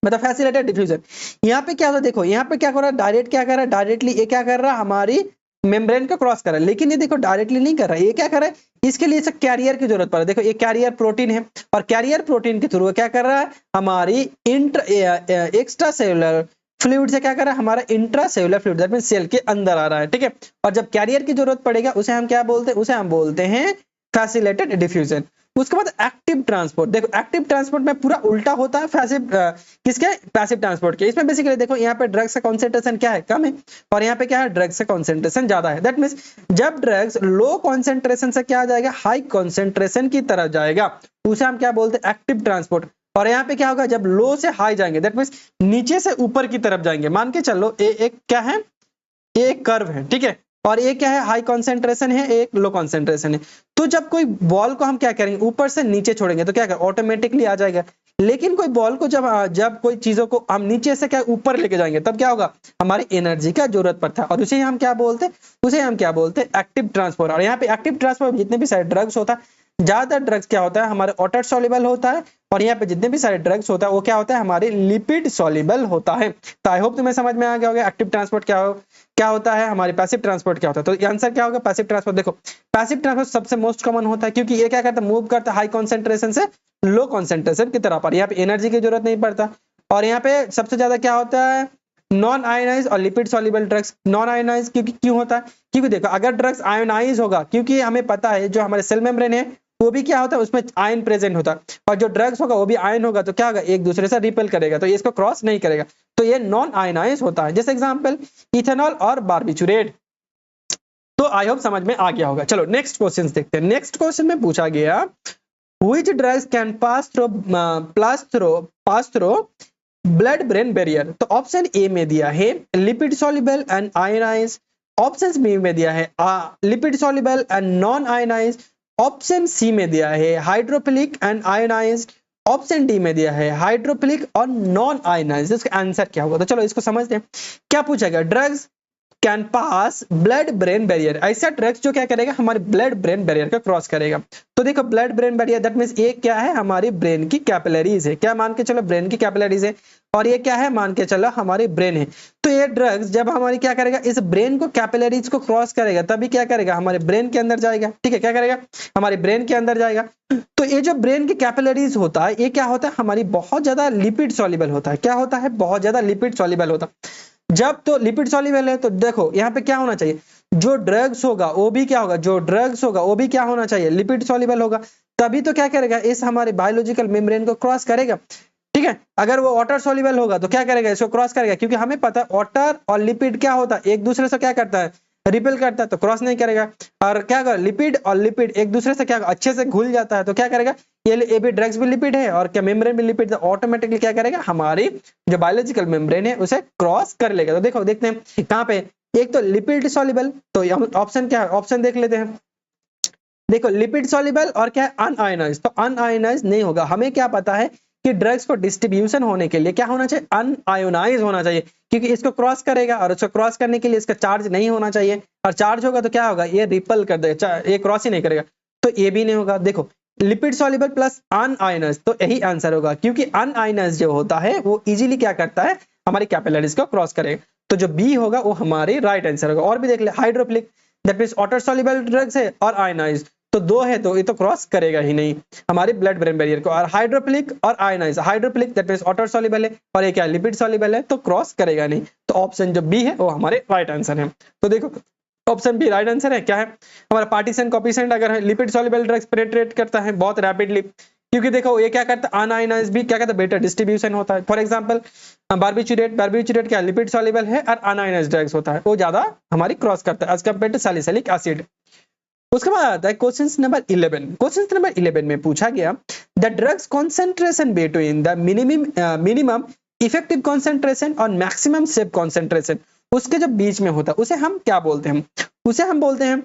मतलब फैसिलिटेटेड डिफ्यूजन। यहाँ पे क्या होता है, देखो यहाँ पे क्या कर रहा है, डायरेक्ट क्या कर रहा है, डायरेक्टली ये क्या कर रहा है, हमारी मेम्ब्रेन को क्रॉस कर रहा है, लेकिन ये देखो डायरेक्टली नहीं कर रहा है, ये क्या कर रहा है, इसके लिए कैरियर की जरूरत पड़ रही है। देखो ये कैरियर प्रोटीन है, और कैरियर प्रोटीन के थ्रू क्या कर रहा है, हमारी एक्स्ट्रा सेलुलर फ्लूइड से क्या कर रहा है, हमारा intra cellular fluid, that means cell के अंदर आ रहा है, ठीक है। और जब कैरियर की जरूरत पड़ेगा उसे हम क्या बोलते हैं, उसे हम बोलते हैं फैसिलिटेटेड डिफ्यूजन। उसके बाद एक्टिव ट्रांसपोर्ट, देखो एक्टिव ट्रांसपोर्ट में पूरा उल्टा होता है पैसिव किसके, पैसिव ट्रांसपोर्ट के। इसमें बेसिकली देखो यहाँ पे ड्रग्स का कॉन्सेंट्रेशन क्या है, कम है, और यहाँ पे क्या है, ड्रग्स का कॉन्सेंट्रेशन ज्यादा है। दैट मींस जब ड्रग्स लो कॉन्सेंट्रेशन से क्या जाएगा, हाई कॉन्सेंट्रेशन की तरफ जाएगा, उसे हम क्या बोलते हैं, एक्टिव ट्रांसपोर्ट। और यहाँ पे क्या होगा, जब लो से हाई जाएंगे, दैट मींस नीचे से ऊपर की तरफ जाएंगे, मान के चलो एक क्या है, एक कर्व है, ठीक है, और एक क्या है, हाई कॉन्सेंट्रेशन है, एक लो कॉन्सेंट्रेशन है। तो जब कोई बॉल को हम क्या करेंगे, ऊपर से नीचे छोड़ेंगे तो क्या करें, ऑटोमेटिकली आ जाएगा। लेकिन कोई बॉल को जब कोई चीजों को हम नीचे से क्या ऊपर लेके जाएंगे, तब क्या होगा, हमारी एनर्जी का जरूरत पड़ता है, और उसे हम क्या बोलते हैं, उसे हम क्या बोलते हैं, एक्टिव ट्रांसपोर्ट। और यहाँ पे एक्टिव ट्रांसपोर्ट जितने भी सारे ड्रग्स होता है, ज्यादातर ड्रग्स क्या होता है, हमारे वाटर सॉल्युबल होता है, और यहाँ पे जितने भी सारे ड्रग्स होता है वो क्या होता है, हमारे लिपिड सॉल्युबल होता है। तो आई होप तुम्हें समझ में आ गया होगा एक्टिव ट्रांसपोर्ट क्या होता है, हमारे पैसिव ट्रांसपोर्ट क्या होता है। तो आंसर क्या होगा, पैसिव ट्रांसपोर्ट। देखो पैसिव ट्रांसपोर्ट सबसे मोस्ट कॉमन होता है, क्योंकि ये क्या करता है, मूव करता है हाई कॉन्सेंट्रेशन से लो कॉन्सेंट्रेशन की तरफ, और यहाँ पे एनर्जी की जरूरत नहीं पड़ता। और यहाँ पे सबसे ज्यादा क्या होता है, नॉन आयोनाइज और lipid soluble drugs. Non ionise क्यों होता है, क्योंकि देखो अगर ड्रग्स आयोनाइज होगा, क्योंकि हमें पता है जो हमारे सेल मेम्ब्रेन है वो भी क्या होता है, उसमें आयन प्रेजेंट होता है, और जो ड्रग्स होगा वो भी आयन होगा, तो क्या होगा, एक दूसरे से रिपेल करेगा, तो इसको क्रॉस नहीं करेगा, तो ये नॉन आयनाइज होता है। जैसे एग्जांपल इथेनॉल और बार्बिचुरेट। तो आई होप समझ में आ गया होगा। चलो नेक्स्ट क्वेश्चन देखते हैं। नेक्स्ट क्वेश्चन में पूछा गया which drugs can pass through blood brain barrier. तो ऑप्शन ए में दिया है lipid soluble and ionise, option B में दिया है lipid soluble and non ionise, option C में दिया है hydrophilic and ionised, option D में दिया है हाइड्रोफिलिक और नॉन आयनाइज्ड। इसका आंसर क्या होगा, तो चलो इसको समझते हैं। क्या पूछा गया, drugs can pass blood brain barrier, ऐसा ड्रग्स जो क्या करेगा हमारे ब्लड ब्रेन बैरियर को क्रॉस करेगा। तो देखो blood brain barrier that means ये क्या है हमारी ब्रेन की कैपिलरीज है, क्या मान के चलो ब्रेन की कैपिलरीज है, और ये क्या है मान के चलो हमारी ब्रेन है। तो ये ड्रग्स जब हमारी क्या करेगा इस ब्रेन को कैपिलरीज को क्रॉस करेगा तभी क्या करेगा हमारे ब्रेन के अंदर जाएगा, ठीक है, क्या करेगा हमारे ब्रेन के अंदर जाएगा। तो ये जो ब्रेन की कैपिलरीज होता है ये क्या होता है हमारी बहुत ज्यादा लिपिड सॉल्युबल होता है, क्या होता है बहुत ज्यादा लिपिड सॉल्युबल होता है। जब तो लिपिड सॉल्युबल है तो देखो यहाँ पे क्या होना चाहिए, जो ड्रग्स होगा वो भी क्या होगा, जो ड्रग्स होगा वो भी क्या होना चाहिए लिपिड सॉल्युबल होगा, तभी तो क्या करेगा इस हमारे बायोलॉजिकल मेम्ब्रेन को क्रॉस करेगा, ठीक है। अगर वो वाटर सॉल्युबल होगा तो क्या करेगा इसको क्रॉस करेगा, क्योंकि हमें पता है वाटर और लिपिड क्या होता है एक दूसरे से क्या करता है रिपेल करता है, तो क्रॉस नहीं करेगा। और क्या कर लिपिड और लिपिड एक दूसरे से क्या अच्छे से घुल जाता है तो क्या करेगा ये भी ड्रग्स भी लिपिड है और क्या मेम्ब्रेन भी लिपिड, तो ऑटोमेटिकली क्या करेगा हमारी जो बायोलॉजिकल मेम्ब्रेन है उसे क्रॉस कर लेगा। तो देखो देखते हैं कहाँ पे, एक तो लिपिड सॉल्युबल, तो हम ऑप्शन क्या है ऑप्शन देख लेते हैं। देखो लिपिड सॉल्युबल और क्या है अनआयोनाइज्ड, तो अनआयोनाइज्ड नहीं होगा, हमें क्या पता है कि ड्रग्स को डिस्ट्रीब्यूशन होने के लिए क्या होना चाहिए अनआयोनाइज होना चाहिए, क्योंकि इसको क्रॉस करेगा और उसको क्रॉस करने के लिए इसका चार्ज नहीं होना चाहिए, और चार्ज होगा तो क्या होगा ये रिपल कर देगा, ये क्रॉस ही नहीं करेगा, तो ये भी नहीं होगा। देखो लिपिड सॉल्युबल प्लस अनआयोनाइज्ड, तो यही आंसर होगा, क्योंकि अनआयोनाइज्ड जो होता है वो इजीली क्या करता है हमारी कैपिलरीज को क्रॉस करेगा, तो जो बी होगा वो हमारी राइट आंसर होगा। और भी देख ले hydrophilic that means water soluble drugs है और आयोनाइज्ड, तो दो है तो ये तो क्रॉस करेगा ही नहीं हमारे ब्लड ब्रेन बैरियर को, और हाइड्रोफिलिक और ionised, hydrophilic that means water soluble है और ये क्या लिपिड सॉल्युबल है तो क्रॉस करेगा नहीं, तो ऑप्शन जो बी है वो हमारे राइट आंसर है। तो देखो ऑप्शन बी राइट आंसर है, क्या है हमारा पार्टीशन कोएफिशिएंट अगर है लिपिड सॉल्युबल ड्रग्स पेनिट्रेट करता है बहुत रैपिडली, क्योंकि देखो ये क्या करता है अनआयोनाइज्ड भी क्या करता है बेटर डिस्ट्रीब्यूशन होता है। फॉर एग्जांपल बार्बिट्यूरेट क्या लिपिड सॉल्युबल है और अनआयोनाइज्ड ड्रग्स होता है, वो ज्यादा हमारी क्रॉस करता है as compare to salicylic acid. उसके बाद आता है क्वेश्चन नंबर 11। क्वेश्चन नंबर 11 में पूछा गया the drugs concentration between the minimum effective concentration और मैक्सिमम सेफ कॉन्सेंट्रेशन, उसके जो बीच में होता है उसे हम क्या बोलते हैं, उसे हम बोलते हैं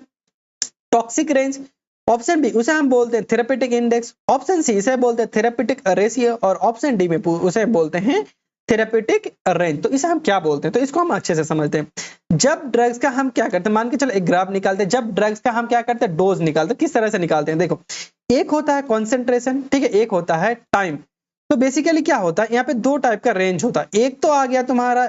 टॉक्सिक रेंज। ऑप्शन बी उसे हम बोलते हैं थेरेपेटिक इंडेक्स, ऑप्शन सी इसे बोलते हैं थेरेपेटिक रेशियो, और ऑप्शन डी में उसे बोलते हैं थेरेपेटिक रेंज। तो इसे हम क्या बोलते हैं, तो इसको हम अच्छे से समझते हैं। जब ड्रग्स का हम क्या करते हैं, मान के चलो एक ग्राफ निकालते हैं, जब ड्रग्स का हम क्या करते हैं डोज निकालते हैं, किस तरह से निकालते हैं, देखो एक होता है कॉन्सेंट्रेशन, ठीक है, एक होता है टाइम। तो बेसिकली क्या होता है यहाँ पे दो टाइप का रेंज होता है, एक तो आ गया तुम्हारा,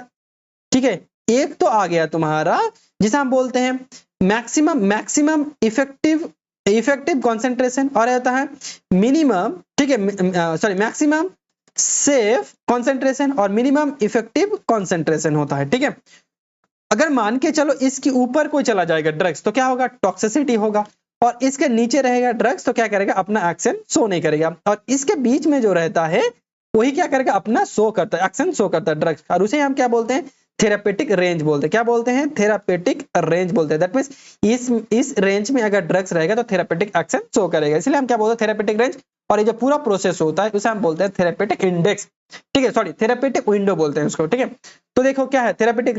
ठीक है, एक तो आ गया तुम्हारा जिसे हम बोलते हैं मैक्सिमम इफेक्टिव कॉन्सेंट्रेशन, और होता है मिनिमम, ठीक है सॉरी मैक्सिमम सेफ कॉन्सेंट्रेशन और मिनिमम इफेक्टिव कॉन्सेंट्रेशन होता है, ठीक है। अगर मान के चलो इसके ऊपर कोई चला जाएगा ड्रग्स तो क्या होगा टॉक्सिसिटी होगा, और इसके नीचे रहेगा ड्रग्स तो क्या करेगा अपना एक्शन शो नहीं करेगा, और इसके बीच में जो रहता है वही क्या करेगा अपना शो करता है, एक्शन शो करता है ड्रग्स, और उसे हम क्या बोलते हैं थेरापेटिक रेंज बोलते हैं। क्या बोलते हैं थेरापेटिक रेंज बोलते हैं, दैट मींस इस रेंज में अगर ड्रग्स रहेगा तो थेरापेटिक एक्शन शो करेगा, इसलिए हम क्या बोलते हैं थेरापेटिक रेंज। और ये जो पूरा प्रोसेस होता है उसे हम बोलते हैं थेरापेटिक इंडेक्स, ठीक है, सॉरी थेरापेटिक विंडो बोलते हैं उसको, ठीक है। तो देखो क्या है थेरापेटिक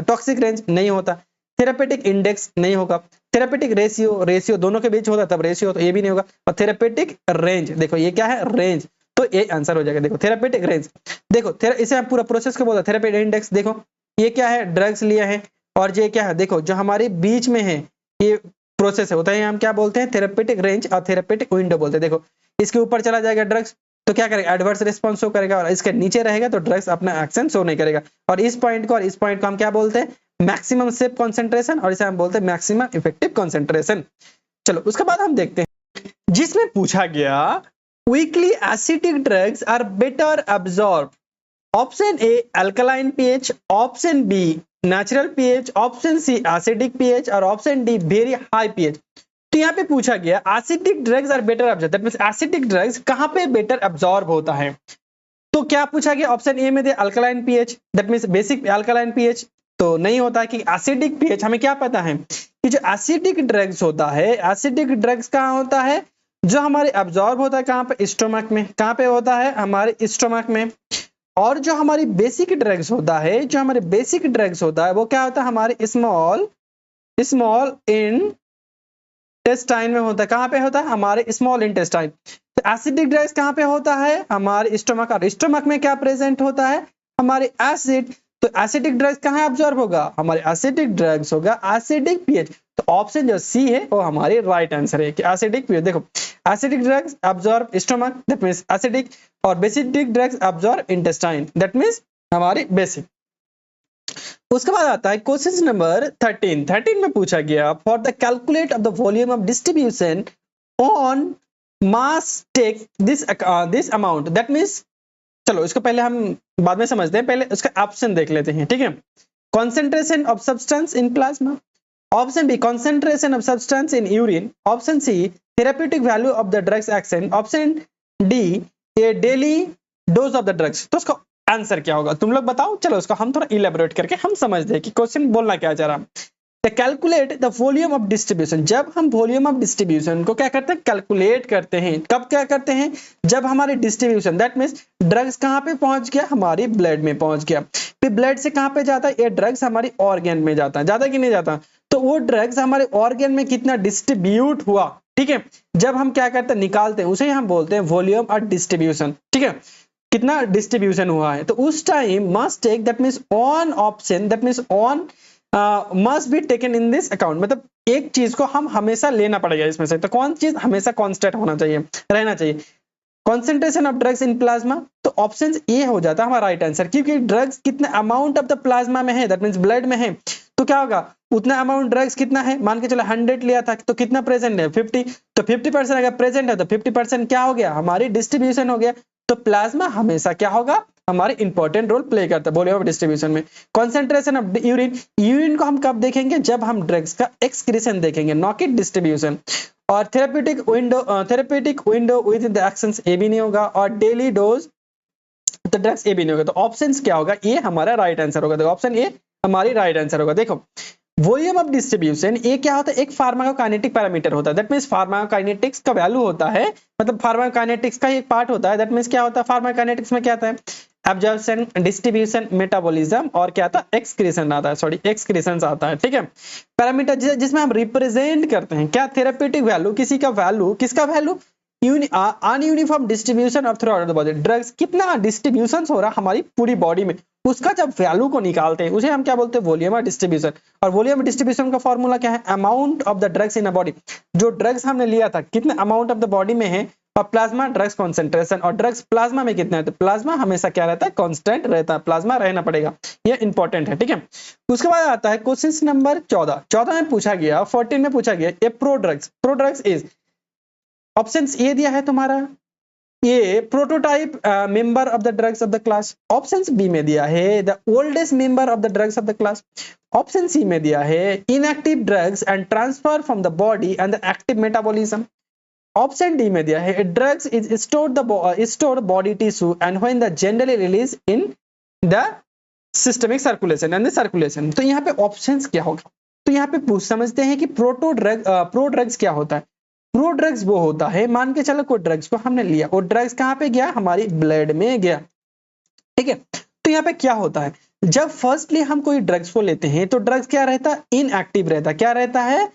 टॉक्सिक रेंज नहीं होता, थेरापेटिक इंडेक्स नहीं होगा, थेरापेटिक रेशियो दोनों के बीच होता तब रेशियो, तो ये भी नहीं होगा, और थेरापेटिक रेंज देखो ये क्या है रेंज, तो ये आंसर हो जाएगा। देखो थेरापेटिक रेंज, देखो इसे हम पूरा प्रोसेस को बोलते हैं थेरापेटिक इंडेक्स। देखो ये क्या है ड्रग्स लिए हैं, और ये क्या है देखो जो हमारे बीच में है ये प्रोसेस है होता है, हम क्या बोलते हैं थेरापेटिक रेंज और थेरापेटिक विंडो बोलते हैं। देखो इसके ऊपर चला जाएगा ड्रग्स तो क्या करेगा एडवर्स रिस्पॉन्स शो करेगा, और इसके नीचे रहेगा तो ड्रग्स अपना एक्शन शो नहीं करेगा, और इस पॉइंट को हम क्या बोलते हैं मैक्सिमम सेफ कॉन्सेंट्रेशन, और इसे हम बोलते हैं मैक्सिमम इफेक्टिव कॉन्सेंट्रेशन। चलो उसके बाद हम देखते हैं जिसमें पूछा गया weakly acidic drugs are better absorb, option A alkaline pH, option B natural pH, option C acidic pH, और option D very high pH. तो यहाँ पे पूछा गया acidic drugs are better absorb, that means acidic drugs कहां पे better absorb होता है। तो क्या पूछा गया ऑप्शन ए में दे alkaline pH, that means basic alkaline pH, तो नहीं होता है कि एसिडिक पीएच। हमें क्या पता है कि जो एसिडिक ड्रग्स होता है, एसिडिक ड्रग्स कहाँ होता है जो हमारे एब्जॉर्ब होता है कहाँ पे स्टोमक में, कहाँ पे होता है हमारे स्टोमक में, और जो हमारी बेसिक ड्रग्स होता है, जो हमारे बेसिक ड्रग्स होता है वो क्या होता है हमारे स्मॉल इंटेस्टाइन में होता है, कहाँ पे होता है हमारे स्मॉल इंटेस्टाइन। तो एसिडिक ड्रग्स कहाँ पे होता है हमारे स्टोमक, और स्टोमक में क्या प्रेजेंट होता है हमारे एसिड। तो एसिडिक ड्रग्स कहाँ एब्जॉर्ब होगा, हमारे एसिडिक ड्रग्स होगा एसिडिक पीएच। तो ऑप्शन जो सी है वो हमारी राइट आंसर है कि एसिडिक पीएच। देखो acidic drugs absorb stomach, that means acidic, और basic drugs absorb intestine, that means हमारी बेसिक। उसके बाद आता है क्वेश्चन नंबर 13 में पूछा गया for the calculate of the volume of distribution on mass take this amount, that means, चलो इसको पहले हम बाद में समझते हैं, पहले उसका ऑप्शन देख लेते हैं, ठीक है। Concentration of substance in plasma, option B concentration of substance in urine, option C therapeutic value of the drugs action, option D a daily dose of the drugs. तो उसका आंसर क्या होगा तुम लोग बताओ। चलो उसको हम थोड़ा इलेबोरेट करके हम समझते हैं कि क्वेश्चन बोलना क्या चाह रहा। Calculate the volume of distribution, जब हम वॉल्यूम ऑफ डिस्ट्रीब्यूशन को क्या करते हैं, कैलकुलेट करते हैं। कब क्या करते हैं, जब हमारे डिस्ट्रीब्यूशन, दैट मींस ड्रग्स कहाँ पे पहुंच गया, हमारी ब्लड में पहुंच गया, फिर ब्लड से कहाँ पे जाता है, ये ड्रग्स हमारी ऑर्गन में जाता है, जाता कि नहीं जाता, तो वो ड्रग्स हमारे ऑर्गन में कितना डिस्ट्रीब्यूट हुआ, ठीक है, जब हम क्या करते हैं निकालते हैं, उसे हम बोलते हैं वॉल्यूम ऑफ डिस्ट्रीब्यूशन, ठीक है, कितना डिस्ट्रीब्यूशन हुआ है। तो उस time must take, that means on option, that means on must be taken in this account, मतलब एक चीज को हम हमेशा लेना पड़ेगा इसमें से। तो कौन चीज हमेशा कांस्टेंट होना चाहिए, रहना चाहिए, concentration of drugs in plasma. तो ऑप्शन ए हो जाता है हमारा राइट आंसर, क्योंकि ड्रग्स कितने अमाउंट ऑफ द प्लाज्मा में है, दैट मींस ब्लड में है, तो क्या होगा उतना अमाउंट ड्रग्स कितना है, मान के चलो 100 लिया था तो कितना प्रेजेंट है 50, तो 50% अगर प्रेजेंट है तो 50% क्या हो गया, हमारी डिस्ट्रीब्यूशन हो गया। तो प्लाज्मा हमेशा क्या होगा, हमारे इंपॉर्टेंट रोल प्ले करता है वॉल्यूम ऑफ डिस्ट्रीब्यूशन में। कॉन्सेंट्रेशन ऑफ यूरिन, यूरिन को हम कब देखेंगे, जब हम ड्रग्स का एक्सक्रीशन देखेंगे, नॉट की डिस्ट्रीब्यूशन। और therapeutic window with the actions, A भी नहीं होगा, और daily dose to drugs A भी नहीं होगा। तो ऑप्शंस क्या होगा, ये हमारा राइट आंसर होगा। देखो ऑप्शन ए हमारी राइट आंसर होगा। देखो वॉल्यूम ऑफ डिस्ट्रीब्यूशन ये क्या होता है, एक फार्माकोकाइनेटिक पैरामीटर होता है, दैट मींस फार्माकोकाइनेटिक्स का वैल्यू होता है, मतलब फार्माकोकाइनेटिक्स का एक पार्ट होता है। दैट मींस क्या होता है, फार्माकोकाइनेटिक्स में क्या आता है, एब्जॉर्प्शन, डिस्ट्रीब्यूशन, मेटाबॉलिज्म, और क्या आता है, एक्सक्रीशन आता है, सॉरी एक्सक्रीशन आता है, ठीक है। पैरामीटर जिसमें हम रिप्रेजेंट करते हैं क्या, थेरेप्यूटिक वैल्यू, किसी का वैल्यू, किसका value, ununiform distribution of throughout the body, drugs कितना डिस्ट्रीब्यूशन हो रहा हमारी पूरी बॉडी में, उसका जब वैल्यू को निकालते हैं उसे हम क्या बोलते हैं, वॉल्यूम ऑफ डिस्ट्रीब्यूशन। और वॉल्यूम ऑफ डिस्ट्रीब्यूशन का फॉर्मूला क्या है, amount of the drugs in a body, जो ड्रग्स हमने लिया था कितने अमाउंट ऑफ द बॉडी में है, और प्लाज्मा ड्रग्स कॉन्सेंट्रेशन, और ड्रग्स प्लाज्मा में कितना है, तो प्लाज्मा हमेशा क्या रहता है, कांस्टेंट रहता है, प्लाज्मा रहना पड़ेगा, ये इंपॉर्टेंट है, ठीक है। उसके बाद आता है क्वेश्चन नंबर 14 में पूछा गया, 14 में पूछा गया a prodrugs is, option A दिया है तुम्हारा, ये prototype member of the drugs of the class, option B में दिया है the oldest member of the drugs of the class, option C में दिया है inactive drugs and transfer from the body and the active metabolism, option D में दिया है drugs is stored body tissue and when the generally release in the systemic circulation and the circulation. तो यहाँ पे options क्या होगा, तो यहाँ पे समझते हैं कि प्रो ड्रग्स क्या होता है। प्रो ड्रग्स वो होता है, मान के चलो कोई ड्रग्स को हमने लिया और ड्रग्स कहाँ पे गया, हमारी ब्लड में गया, ठीक है। तो यहाँ पे क्या होता है, जब फर्स्टली हम कोई ड्रग्स को लेते हैं तो ड्रग्स क्या रहता है, इनएक्टिव रहता है, क्या रहता है,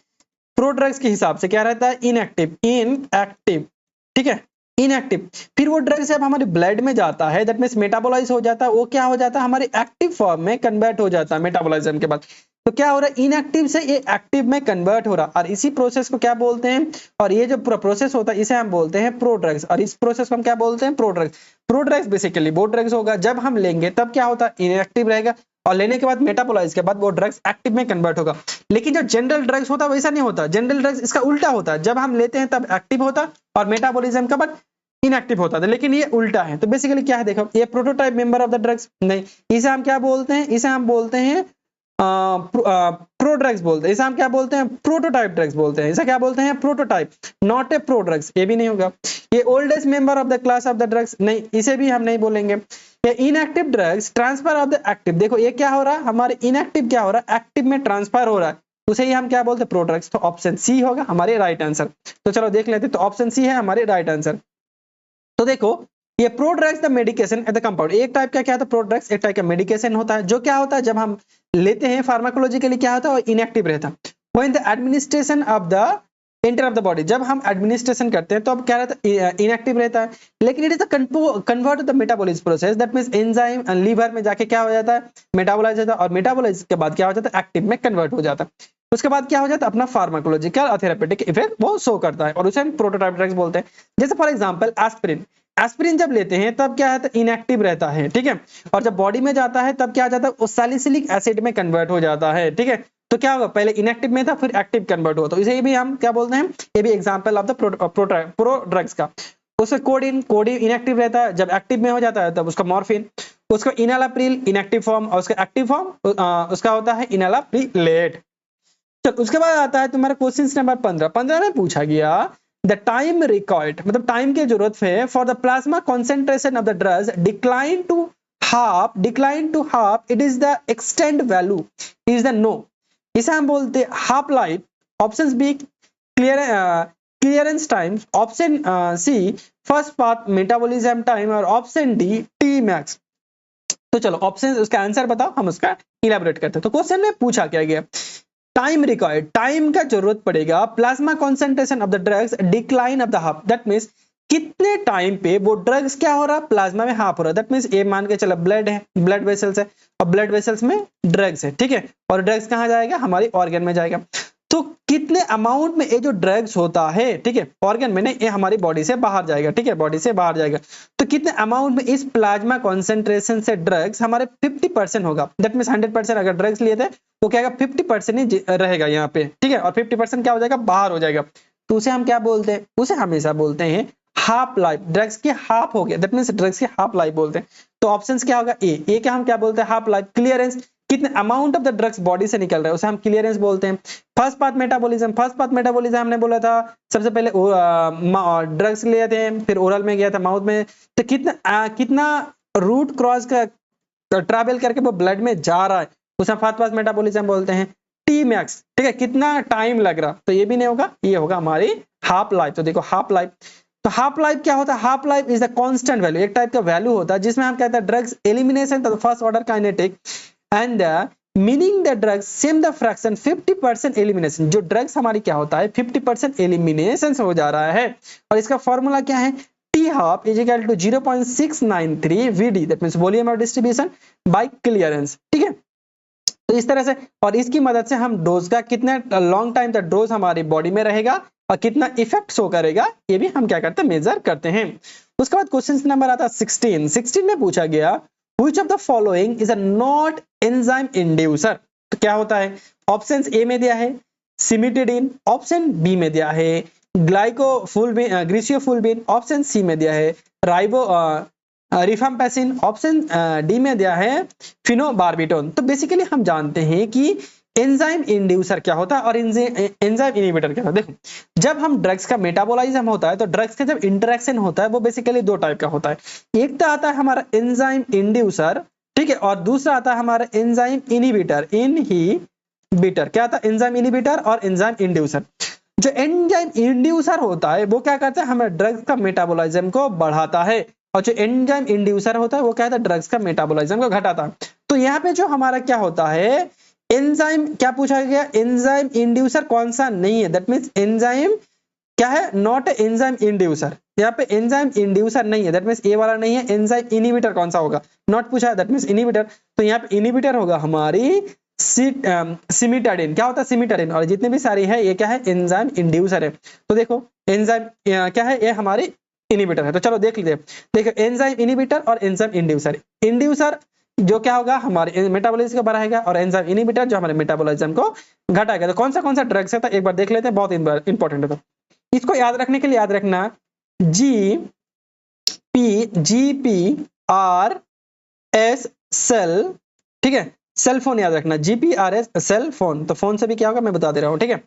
प्रो ड्रग्स के हिसाब से क्या रहता है, इनएक्टिव, ठीक है, इनएक्टिव। फिर वो ड्रग्स जब हमारे ब्लड में जाता है, दैट मींस मेटाबोलाइज हो जाता है, वो क्या हो जाता है, हमारे एक्टिव फॉर्म में कन्वर्ट हो जाता है मेटाबोलाइज्म के बाद। तो क्या हो रहा है, इनएक्टिव से ये एक्टिव में कन्वर्ट हो रहा, और इसी प्रोसेस को क्या बोलते हैं, और ये जो पूरा प्रोसेस होता है इसे हम बोलते हैं प्रो ड्रग्स, और इस प्रोसेस को हम क्या बोलते हैं, pro drugs. Pro drugs basically वो ड्रग्स होगा जब हम लेंगे तब क्या होता है, इनएक्टिव रहेगा, और लेने के बाद मेटाबोलाइज के बाद वो ड्रग्स एक्टिव में कन्वर्ट होगा। लेकिन जो जनरल ड्रग्स होता है वैसा नहीं होता, जनरल ड्रग्स इसका उल्टा होता है, जब हम लेते हैं तब एक्टिव होता और मेटाबॉलिज्म के बाद इनएक्टिव होता था, लेकिन ये उल्टा है। तो बेसिकली क्या है, देखो ये prototype member of the drugs नहीं, इसे हम क्या बोलते हैं, इसे हम बोलते हैं प्रो ड्रग्स बोलते हैं, इसे हम क्या बोलते हैं, प्रोटोटाइप ड्रग्स बोलते हैं, इसे क्या बोलते हैं, prototype, not a pro drugs, ये भी नहीं होगा। ये oldest member of the class of the drugs नहीं, इसे भी हम नहीं बोलेंगे। ये inactive drugs transfer of the active, देखो ये क्या हो रहा है, हमारे इनएक्टिव क्या हो रहा है, एक्टिव में ट्रांसफर हो रहा है, उसे ही हम क्या बोलते हैं, प्रो ड्रग्स। तो ऑप्शन सी होगा हमारे राइट आंसर। तो चलो देख लेते, तो ऑप्शन सी है हमारे राइट आंसर। तो देखो ये pro drugs the medication at the compound, एक टाइप का क्या होता है, प्रो ड्रग्स एक टाइप का मेडिकेशन होता है, जो क्या होता है जब हम लेते हैं फार्माकोलॉजिकली क्या होता है, इनएक्टिव रहता है। When the administration of the inter of the body, जब हम एडमिनिस्ट्रेशन करते हैं तो अब क्या रहता है, इनएक्टिव रहता है, लेकिन it is convert the metabolism process, that means enzyme liver में जाके क्या हो जाता है, मेटाबोलाइज होता है, और मेटाबोलाइज के बाद क्या हो जाता है, एक्टिव में कन्वर्ट हो जाता है। उसके बाद क्या हो जाता है, अपना फार्माकोलॉजिकल और थेरेपेटिक इफेक्ट वो शो करता है, और उसे हम प्रोटोटाइप ड्रग्स बोलते हैं। जैसे फॉर एग्जांपल एस्पिरिन, एस्पिरिन जब लेते हैं तब क्या है, इनएक्टिव रहता है, ठीक है, और जब बॉडी में जाता है तब क्या आ जाता है, वो सैलिसिलिक एसिड में कन्वर्ट हो जाता है, ठीक है। तो क्या होगा, पहले इनएक्टिव में था फिर एक्टिव कन्वर्ट हुआ, तो इसे भी हम क्या बोलते हैं, ये भी example of the pro drugs का। उसका कोडिन, कोडिन इनएक्टिव रहता है, जब एक्टिव में हो जाता है तब उसका मॉर्फिन, उसका इनालाप्रिल इनएक्टिव फॉर्म, और उसका एक्टिव फॉर्म उसका होता है इनालाप्रिलेट। चल उसके बाद आता है तुम्हारा क्वेश्चन नंबर 15 में पूछा गया द टाइम रिक्वायर्ड, मतलब टाइम की जरूरत है for the plasma concentration of the drugs decline to half, it is the extend value is the no, इसे हम बोलते हैं half life, option B clearance time, option C first path metabolism time, और option D T max. तो चलो option, उसका answer बताओ, हम उसका इलैबोरेट करते हैं। तो क्वेश्चन में पूछा क्या गया, टाइम रिक्वायर्ड, टाइम का जरूरत पड़ेगा plasma concentration of the drugs decline of the half, that means कितने टाइम पे वो ड्रग्स क्या हो रहा है, प्लाज्मा में हाफ हो रहा है, दैट मींस ये मान के चलो ब्लड है, ब्लड वेसल्स है, और ब्लड वेसल्स में ड्रग्स है, ठीक है, और ड्रग्स कहाँ जाएगा, हमारी ऑर्गन में जाएगा। तो कितने अमाउंट में ये जो ड्रग्स होता है, ठीक है, ऑर्गन में नहीं, ये हमारी बॉडी से बाहर जाएगा, ठीक है, बॉडी से बाहर जाएगा, तो कितने अमाउंट में इस प्लाज्मा कॉन्सेंट्रेशन से ड्रग्स हमारे 50% होगा, दैट मींस 100% अगर ड्रग्स लिए थे वो क्या 50% ही रहेगा यहाँ पे, ठीक है, और 50% क्या हो जाएगा, बाहर हो जाएगा। तो उसे हम क्या बोलते हैं, उसे हमेशा बोलते हैं हाफ लाइफ, ड्रग्स की हाफ हो गया, दैट मींस ड्रग्स की हाफ लाइफ बोलते हैं। तो ऑप्शंस क्या होगा, ए क्या हम क्या बोलते हैं, हाफ लाइफ। क्लियरेंस, कितने amount of the drugs body से निकल रहा है उसे हम क्लियरेंस बोलते हैं। फर्स्ट पाथ मेटाबॉलिज्म हमने बोला था सबसे पहले ड्रग्स लिए थे, फिर ओरल में गया था, माउथ में, तो कितना रूट क्रॉस का ट्रैवल करके वो ब्लड में जा रहा है, उसे फर्स्ट पाथ मेटाबॉलिज्म बोलते हैं। टी मैक्स, ठीक है, कितना टाइम लग रहा, तो ये भी नहीं होगा, ये होगा हमारी हाफ लाइफ। तो देखो हाफ लाइफ, तो हाफ लाइफ क्या होता है, half life is the constant value, एक टाइप का वैल्यू होता है जिसमें हम कहते हैं drugs elimination first order kinetic and meaning the drugs same the fraction 50% elimination, जो ड्रग्स हमारी क्या होता है 50% एलिमिनेशन हो जा रहा है, और इसका फॉर्मूला क्या है, T half is equal to 0.693 VD, that means volume of distribution by clearance, ठीक है। तो इस तरह से, और इसकी मदद से हम डोज का कितना लॉन्ग टाइम तक डोज हमारी बॉडी में रहेगा और कितना इफेक्ट शो करेगा, ये भी हम क्या करते हैं, मेजर करते हैं। उसके बाद क्वेश्चन नंबर आता है 16 में पूछा गया which of the following is a not enzyme inducer, तो क्या होता है, ऑप्शन ए में दिया है सिमिटिडिन, ऑप्शन बी में दिया है ग्रीसियोफुल्बिन, ऑप्शन सी में दिया है रिफाम्पैसिन, ऑप्शन डी में दिया है फिनोबार्बिटोन। तो बेसिकली हम जानते हैं कि एंजाइम इंड्यूसर क्या होता है और एंजाइम इनहिबिटर क्या होता है। देखो जब हम ड्रग्स का मेटाबॉलिज्म होता है तो ड्रग्स का जब इंटरेक्शन होता है वो बेसिकली दो टाइप का होता है, एक तो आता है हमारा एंजाइम इंड्यूसर, ठीक है, और दूसरा आता है हमारा एंजाइम इनहिबिटर। क्या आता है, एंजाइम इनहिबिटर और एंजाइम इंड्यूसर। जो एंजाइम इंड्यूसर होता है वो क्या करता है, हमें ड्रग्स का मेटाबॉलिज्म को बढ़ाता है, और जो एंजाइम इंड्यूसर होता है वो क्या होता है, ड्रग्स का मेटाबॉलिज्म को घटाता है। तो यहाँ पे जो हमारा क्या होता है, एंजाइम क्या पूछा गया, एंजाइम इंड्यूसर कौन सा नहीं है, दैट मींस एंजाइम क्या है, नॉट एंजाइम इंड्यूसर, यहाँ पे एंजाइम इंड्यूसर नहीं है, दैट मींस ए वाला नहीं है। एंजाइम इनहिबिटर कौन सा होगा, नॉट पूछा है, दैट मींस इनहिबिटर। तो यहाँ पे इनहिबिटर होगा हमारी सिमिटाडिन, क्या होता है सिमिटाडिन, और जितने भी सारी है ये क्या है, एंजाइम इंड्यूसर है। तो देखो एंजाइम क्या है, ये हमारी इनहिबिटर है। तो चलो देख लीजिए, देखो एंजाइम इनहिबिटर और एंजाइम इंड्यूसर। इंड्यूसर जो क्या होगा, हमारे मेटाबॉलिज्म को बढ़ाएगा, और एंजाइम इनहिबिटर जो हमारे मेटाबॉलिज्म को घटाएगा। तो कौन सा ड्रग्स है, तो एक बार देख लेते हैं, बहुत इंपॉर्टेंट है। तो इसको याद रखने के लिए याद रखना GPRS सेल, ठीक है, सेल फोन याद रखना, GPRS सेल फोन। तो फोन से भी क्या होगा मैं बता दे रहा हूं, ठीक है।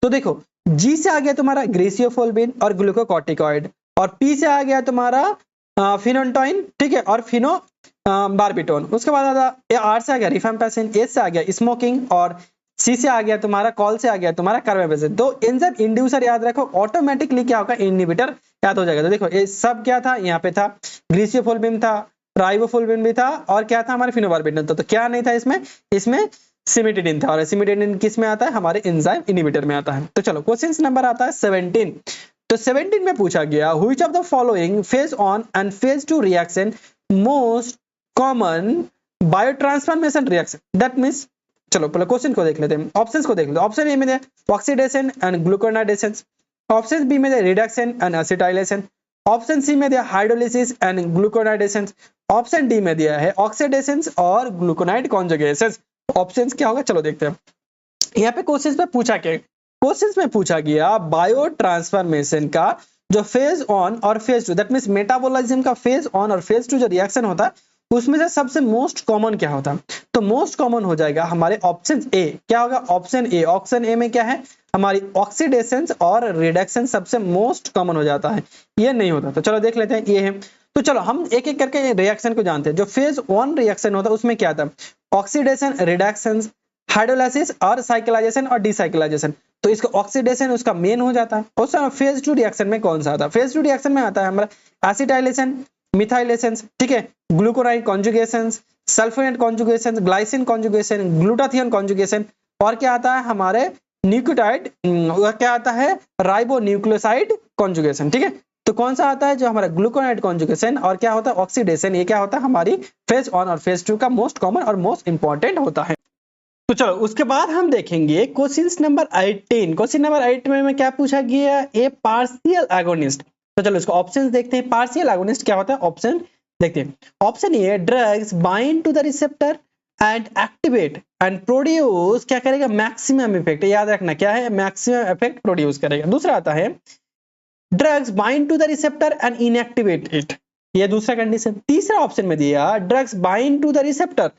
तो देखो जी से आ गया तुम्हारा ग्रेसियोफोल्बिन और ग्लूकोकॉर्टिकॉइड, और पी से आ गया तुम्हारा फिनोटोइन, ठीक है, और फिनो बार्बिटोन। उसके बाद आर से आ गया रिफाम्पैसिन, ए से आ गया स्मोकिंग, और सी से आ गया तुम्हारा कॉल से आ गया तुम्हारा कार्बापेजिन। तो एंजाइम इंड्यूसर याद रखो, ऑटोमेटिकली क्या होगा, इनहिबिटर याद हो जाएगा। तो देखो ये सब क्या था, यहाँ पे था ग्रीसियोफोल्बिन था, राइबोफोल्बिन भी था, और क्या था हमारे फिनोबार्बिटोन। तो क्या नहीं था इसमें सिमिटिडिन था, और सिमिटिडिन किस में आता है, हमारे एंजाइम इनहिबिटर में आता है। तो चलो क्वेश्चन नंबर आता है 17। तो 17 में पूछा गया which of the following phase on and phase two reaction most common biotransformation reaction, that means, चलो पहले क्वेश्चन को देख लेते हैं, ऑप्शंस को देख लेते हैं। ऑप्शन ए में है oxidation and glucuronidation, option B में है reduction and acetylation, option C में दिया hydrolysis and glucuronidation, option D में दिया है ऑक्सीडेशन और ग्लूकोनाइड कॉन्जुगेशन। ऑप्शंस क्या होगा, चलो देखते हैं। यहाँ पे क्वेश्चंस में पूछा क्या, क्वेश्चंस में पूछा गया बायो ट्रांसफॉर्मेशन का जो फेज ऑन और phase two, that means metabolism का फेज ऑन और फेज टू जो रिएक्शन होता है उसमें से सबसे मोस्ट कॉमन क्या होता है। तो मोस्ट कॉमन हो जाएगा हमारे ऑप्शन ए, क्या होगा, ऑप्शन ए। ऑप्शन ए में क्या है, हमारी ऑक्सीडेशन और रिडक्शन सबसे मोस्ट कॉमन हो जाता है, ये नहीं होता। तो चलो देख लेते हैं, ये है। तो चलो हम एक एक करके रिएक्शन को जानते हैं। जो फेज वन रिएक्शन होता है उसमें क्या था, ऑक्सीडेशन, रिडक्शन, हाइड्रोलाइसिस और साइक्लाइजेशन और डिसाइक्लाइजेशन। तो इसका ऑक्सीडेशन उसका मेन हो जाता है। उस फेज टू रिएक्शन में कौन सा आता है, फेज टू रिएक्शन में आता है हमारा एसिटाइलेशन, मिथाइलेशन, ठीक है, glucuronide conjugation, sulfonate conjugation, glycine conjugation, glutathione conjugation, और क्या आता है हमारे न्यूक्लियोटाइड, क्या आता है राइबोन्यूक्लियोसाइड कॉन्जुगेशन, ठीक है। तो कौन सा आता है, जो हमारा ग्लूकोनाइड कॉन्जुगेशन और क्या होता है ऑक्सीडेशन, ये क्या होता है हमारी फेज वन और फेज टू का मोस्ट कॉमन और मोस्ट इंपॉर्टेंट होता है। तो चलो उसके बाद हम देखेंगे क्वेश्चन नंबर 18। क्वेश्चन नंबर 18 में क्या पूछा गया, ए पार्शियल एगोनिस्ट। तो चलो इसको ऑप्शंस देखते हैं, पार्शियल एगोनिस्ट क्या होता है, ऑप्शन देखते हैं। Option A, drugs bind to the receptor and activate and produce, क्या करेगा, मैक्सिमम इफेक्ट, याद रखना क्या है, मैक्सिमम इफेक्ट प्रोड्यूस करेगा। दूसरा आता है drugs bind to the receptor and inactivate it, ये दूसरा कंडीशन। तीसरा ऑप्शन में दिया drugs bind to the receptor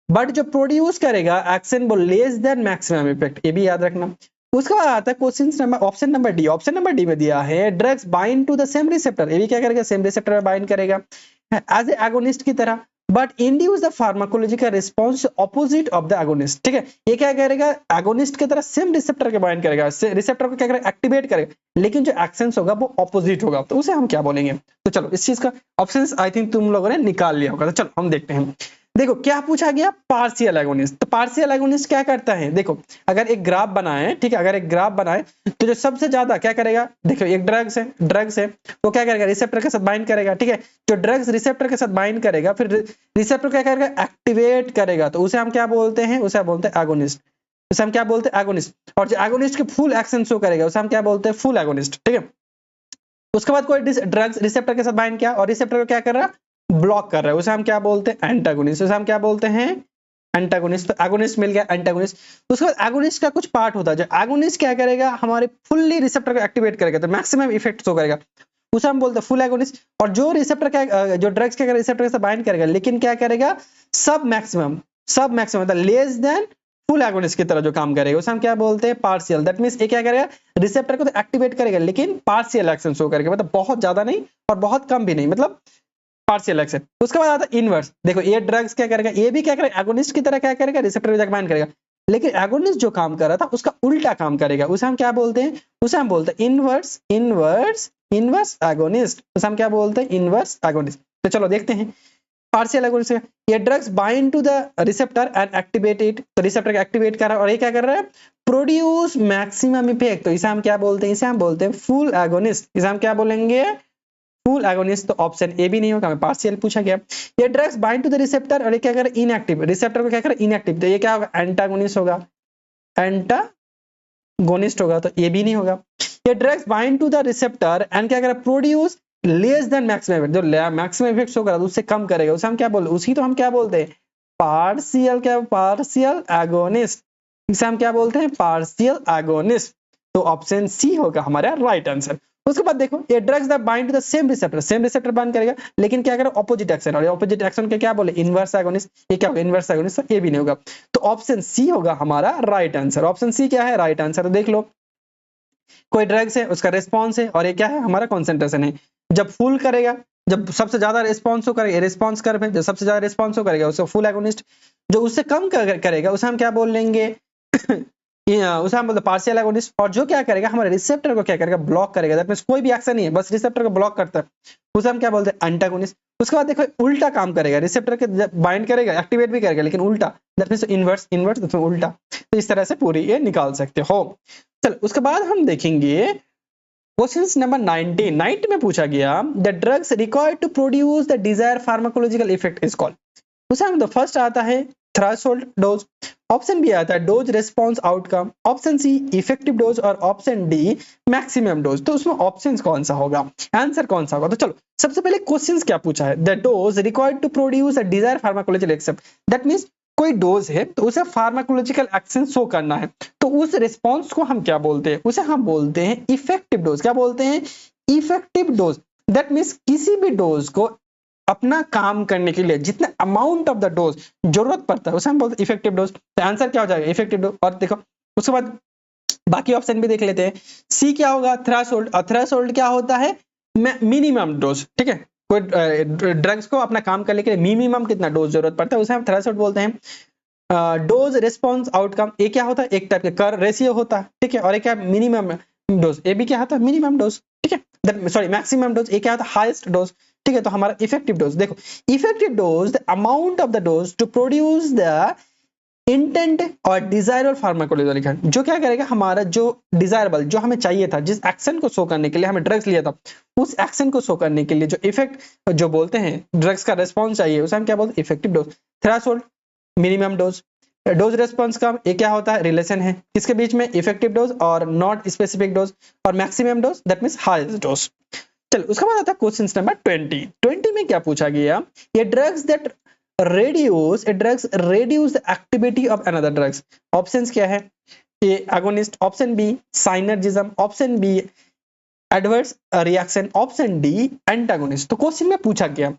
but जो प्रोड्यूस करेगा एक्शन वो लेस देन मैक्सिमम इफेक्ट, ये भी याद रखना। उसके बाद आता है question number, option number D. Option number D में दिया है drugs bind to the same receptor, ये भी क्या करेगा, सेम रिसेप्टर में बाइंड करेगा एज ए एगोनिस्ट की तरह, but induce the pharmacological response opposite of the agonist, ठीक है। ये क्या करेगा, एगोनिस्ट की तरह सेम रिसेप्टर के बाइंड करेगा, रिसेप्टर को क्या करेगा, एक्टिवेट करेगा, लेकिन जो एक्शन होगा वो ऑपोजिट होगा, तो उसे हम क्या बोलेंगे। तो चलो इस चीज का ऑप्शंस आई थिंक तुम लोगों ने निकाल लिया होगा। तो चलो हम देखते हैं। देखो क्या पूछा गया, पार्शियल एगोनिस्ट। तो पार्शियल एगोनिस्ट क्या करता है, देखो अगर एक ग्राफ बनाए, ठीक है, अगर एक ग्राफ बनाए तो जो सबसे ज्यादा क्या करेगा, देखो एक ड्रग्स है वो क्या करेगा, रिसेप्टर के साथ बाइंड करेगा, ठीक है। जो ड्रग्स रिसेप्टर के साथ बाइंड करेगा फिर रिसेप्टर क्या करेगा, एक्टिवेट करेगा, तो उसे हम क्या बोलते हैं, उसे हम बोलते हैं एगोनिस्ट, उसे हम क्या बोलते हैं एगोनिस्ट। और जो एगोनिस्ट के फुल एक्शन शो करेगा उसे हम क्या बोलते हैं, फुल एगोनिस्ट, ठीक है। उसके बाद कोई ड्रग्स रिसेप्टर के साथ बाइंड किया और रिसेप्टर को क्या कर रहा है, ब्लॉक कर रहा है, उसे हम क्या बोलते हैं, एंटागोनिस्ट, उसे हम क्या बोलते हैं, एंटागोनिस्ट। तो एगोनिस्ट मिल गया, एंटागोनिस्ट। उसके बाद एगोनिस्ट का कुछ पार्ट होता है, जो एगोनिस्ट क्या करेगा, हमारे फुल्ली रिसेप्टर को एक्टिवेट करेगा, तो मैक्सिमम इफेक्ट शो करेगा, उसे हम बोलते हैं फुल एगोनिस्ट। और जो रिसेप्टर का जो ड्रग्स क्या रिसेप्टर के साथ बाइंड करेगा लेकिन क्या करेगा, सब मैक्सिमम मतलब लेस देन फुल एगोनिस्ट की तरह जो काम करेगा उसे हम क्या बोलते हैं, पार्शियल। दैट मींस ये क्या करेगा, रिसेप्टर को तो एक्टिवेट करेगा लेकिन पार्शियल एक्शन शो करेगा, मतलब बहुत ज्यादा नहीं और बहुत कम भी नहीं, मतलब पार्शियल एक्शन। उसके बाद आता है इनवर्स। देखो ये ड्रग्स क्या करेगा, ये भी क्या करेगा, एगोनिस्ट की तरह क्या करेगा, रिसेप्टर को जाकर बाइंड करेगा, लेकिन एगोनिस्ट जो काम कर रहा था उसका उल्टा काम करेगा, उसे हम क्या बोलते हैं, उसे हम बोलते हैं इनवर्स एगोनिस्ट, उसे हम क्या बोलते हैं, इनवर्स एगोनिस्ट। तो चलो देखते हैं पार्शियल एगोनिस्ट। ये drugs bind to the receptor and activate it, तो रिसेप्टर को एक्टिवेट कर रहा है और ये क्या कर रहा है, प्रोड्यूस मैक्सिमम इफेक्ट, तो इसे हम क्या बोलते हैं, इसे हम बोलते हैं फुल एगोनिस्ट, इसे हम क्या बोलेंगे, फुल एगोनिस्ट। तो ऑप्शन ए भी नहीं होगा, हमें पार्शियल पूछा गया। ये drugs bind to the receptor और ये क्या करे, इनएक्टिव, रिसेप्टर को क्या करे, इनएक्टिव, तो ये क्या होगा, एंटागोनिस्ट होगा, एंटागोनिस्ट होगा, तो ये भी नहीं होगा। ये drugs bind to the receptor and क्या करे, produce less than maximum effect, जो मैक्सिमम इफेक्ट शो करा उससे कम करेगा, उसे हम क्या बोलते हैं, उसी तो हम क्या बोलते हैं, पार्शियल, क्या पार्शियल एगोनिस्ट, इसे हम क्या बोलते हैं, पार्शियल एगोनिस्ट। तो ऑप्शन सी होगा हमारा राइट आंसर। उसके बाद देखो ये drugs that bind to the same receptor bind करेगा लेकिन क्या करेगा, ऑपोजिट एक्शन, और ऑपोजिट एक्शन के क्या बोले, इनवर्स एगोनिस्ट, ये क्या होगा, इनवर्स एगोनिस्ट, तो ये भी नहीं होगा। तो ऑप्शन सी होगा हमारा राइट आंसर। ऑप्शन सी क्या है, राइट आंसर। तो देख लो कोई ड्रग्स है उसका रिस्पॉन्स है और ये क्या है, हमारा कॉन्सेंट्रेशन है। जब फुल करेगा, जब सबसे ज्यादा रिस्पॉन्स करेगा, रिस्पॉन्स कर्व है, जो सबसे ज्यादा रिस्पॉन्स करेगा उसको फुल एगोनिस्ट, जो उससे कम करेगा उसे हम क्या बोल लेंगे उसे हम बोलते हैं पार्शियल एगोनिस्ट, और जो क्या करेगा हमारे रिसेप्टर को क्या करेगा, ब्लॉक करेगा। दैट मींस कोई भी एक्शन नहीं है, बस रिसेप्टर को ब्लॉक करता है, उसे हम क्या बोलते हैं, एंटागोनिस्ट। उसके बाद देखो उल्टा काम करेगा, रिसेप्टर के बाइंड करेगा, एक्टिवेट भी करेगा, लेकिन उल्टा, दैट मींस इनवर्स, इनवर्स तो उल्टा। तो इस तरह से पूरी ये निकाल सकते हो। चलो उसके बाद हम देखेंगे क्वेश्चन नंबर 90 में पूछा गया the drugs required to produce the desire pharmacological effect is called. उसमें हम तो फर्स्ट आता है थ्रेशोल्ड डोज, ऑप्शन बी आता है dose response outcome, option C effective dose और ऑप्शन डी मैक्सिमम डोज। तो उसमें ऑप्शंस कौन सा होगा, आंसर कौन सा होगा? तो चलो सबसे पहले क्वेश्चंस क्या पूछा है, the dose required to produce a desire pharmacological action. That means कोई डोज है तो उसे फार्माकोलॉजिकल एक्शन शो करना है, तो उस रिस्पांस को हम क्या बोलते हैं, उसे हम बोलते हैं इफेक्टिव डोज। क्या बोलते हैं, इफेक्टिव डोज। दैट मींस किसी भी डोज को अपना काम करने के लिए जितना अमाउंट ऑफ द डोज जरूरत पड़ता है उसे हम बोलते हैं इफेक्टिव डोज। तो आंसर क्या हो जाएगा, इफेक्टिव डोज। और देखो उसके बाद बाकी ऑप्शन भी देख लेते हैं। सी क्या होगा, थ्रेशोल्ड, और थ्रेशोल्ड क्या होता है, मिनिमम डोज। ठीक है, कोई ड्रग्स को अपना काम करने के लिए मिनिमम कितना डोज जरूरत पड़ता है उसे हम थ्रेशोल्ड बोलते हैं। डोज रिस्पॉन्स आउटकम, ये क्या होता है, एक टाइप का कर रेशियो होता है। ठीक है, और एक क्या मिनिमम डोज, ये भी क्या होता है, मिनिमम डोज। ठीक है, सॉरी मैक्सिमम डोज, ये क्या होता है, हाईएस्ट डोज। ठीक है, तो हमारा इफेक्टिव डोज देखो, effective dose the amount of the dose to produce the intent और डिजायरेबल फार्माकोलॉजिकल। जो क्या करेगा, हमारा जो डिजायरेबल, जो हमें चाहिए था, जिस एक्शन को शो करने के लिए हमें ड्रग्स लिया था, उस एक्शन को शो करने के लिए जो इफेक्ट जो बोलते हैं ड्रग्स का रेस्पॉन्स चाहिए उसे हम क्या बोलते हैं, effective dose. Threshold, minimum dose, dose response का ये क्या होता है, रिलेशन है किसके बीच में, इफेक्टिव डोज और नॉट स्पेसिफिक डोज, और maximum dose that means highest dose. चलो उसके बाद आता है क्वेश्चन नंबर 20 में क्या पूछा गया, ये drugs that drugs reduce the activity of another drugs। Options क्या है, A agonist, option B synergism, option B adverse reaction, option D antagonist. तो क्वेश्चन में पूछा गया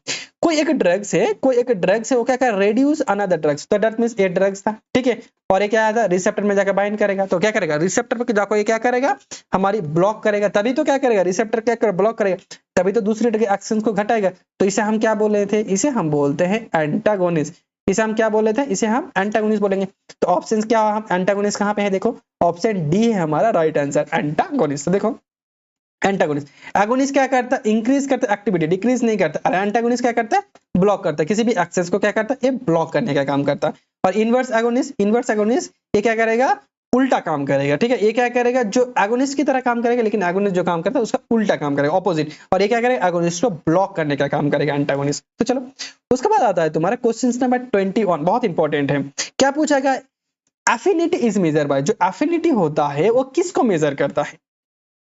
कोई एक ड्रग्स है, वो क्या कर रेड्यूस अनदर ड्रग्स। तो दैट मींस ये ड्रग्स था, ठीक है, और ये क्या था, रिसेप्टर में जाकर बाइंड करेगा। तो क्या करेगा, रिसेप्टर पर जाकर ये क्या करेगा, हमारी ब्लॉक करेगा, तभी तो क्या करेगा, रिसेप्टर क्या कर ब्लॉक करेगा, तभी तो दूसरे ड्रग के एक्शन को घटाएगा। तो इसे हम क्या बोले थे, इसे हम बोलते हैं एंटागोनिस्ट। इसे हम क्या बोले थे, इसे हम एंटागोनिस्ट बोलेंगे। तो ऑप्शंस क्या, हम एंटागोनिस्ट कहां पे है, देखो ऑप्शन डी है हमारा राइट आंसर, एंटागोनिस्ट। तो देखो एंटागोनिस्ट, एगोनिस्ट क्या करता है, इंक्रीज करता है एक्टिविटी, डिक्रीज नहीं करता। और एंटागोनिस्ट क्या करता है, ब्लॉक करता है, किसी भी एक्सेस को क्या करता है, ये ब्लॉक करने का काम करता है। और इनवर्स एगोनिस्ट ये क्या करेगा, उल्टा काम करेगा। ठीक है, ये क्या करेगा, जो एगोनिस्ट की तरह काम करेगा, लेकिन एगोनिस्ट जो काम करता है उसका उल्टा काम करेगा, ऑपोजिट। और ये क्या करेगा, एगोनिस्ट को ब्लॉक करने का काम करेगा एंटागोनिस्ट। तो चलो उसके बाद आता है तुम्हारा क्वेश्चन नंबर 21, बहुत इंपॉर्टेंट है। क्या पूछा गया, एफिनिटी इज मेजर बाय, जो एफिनिटी होता है वो किसको मेजर करता है,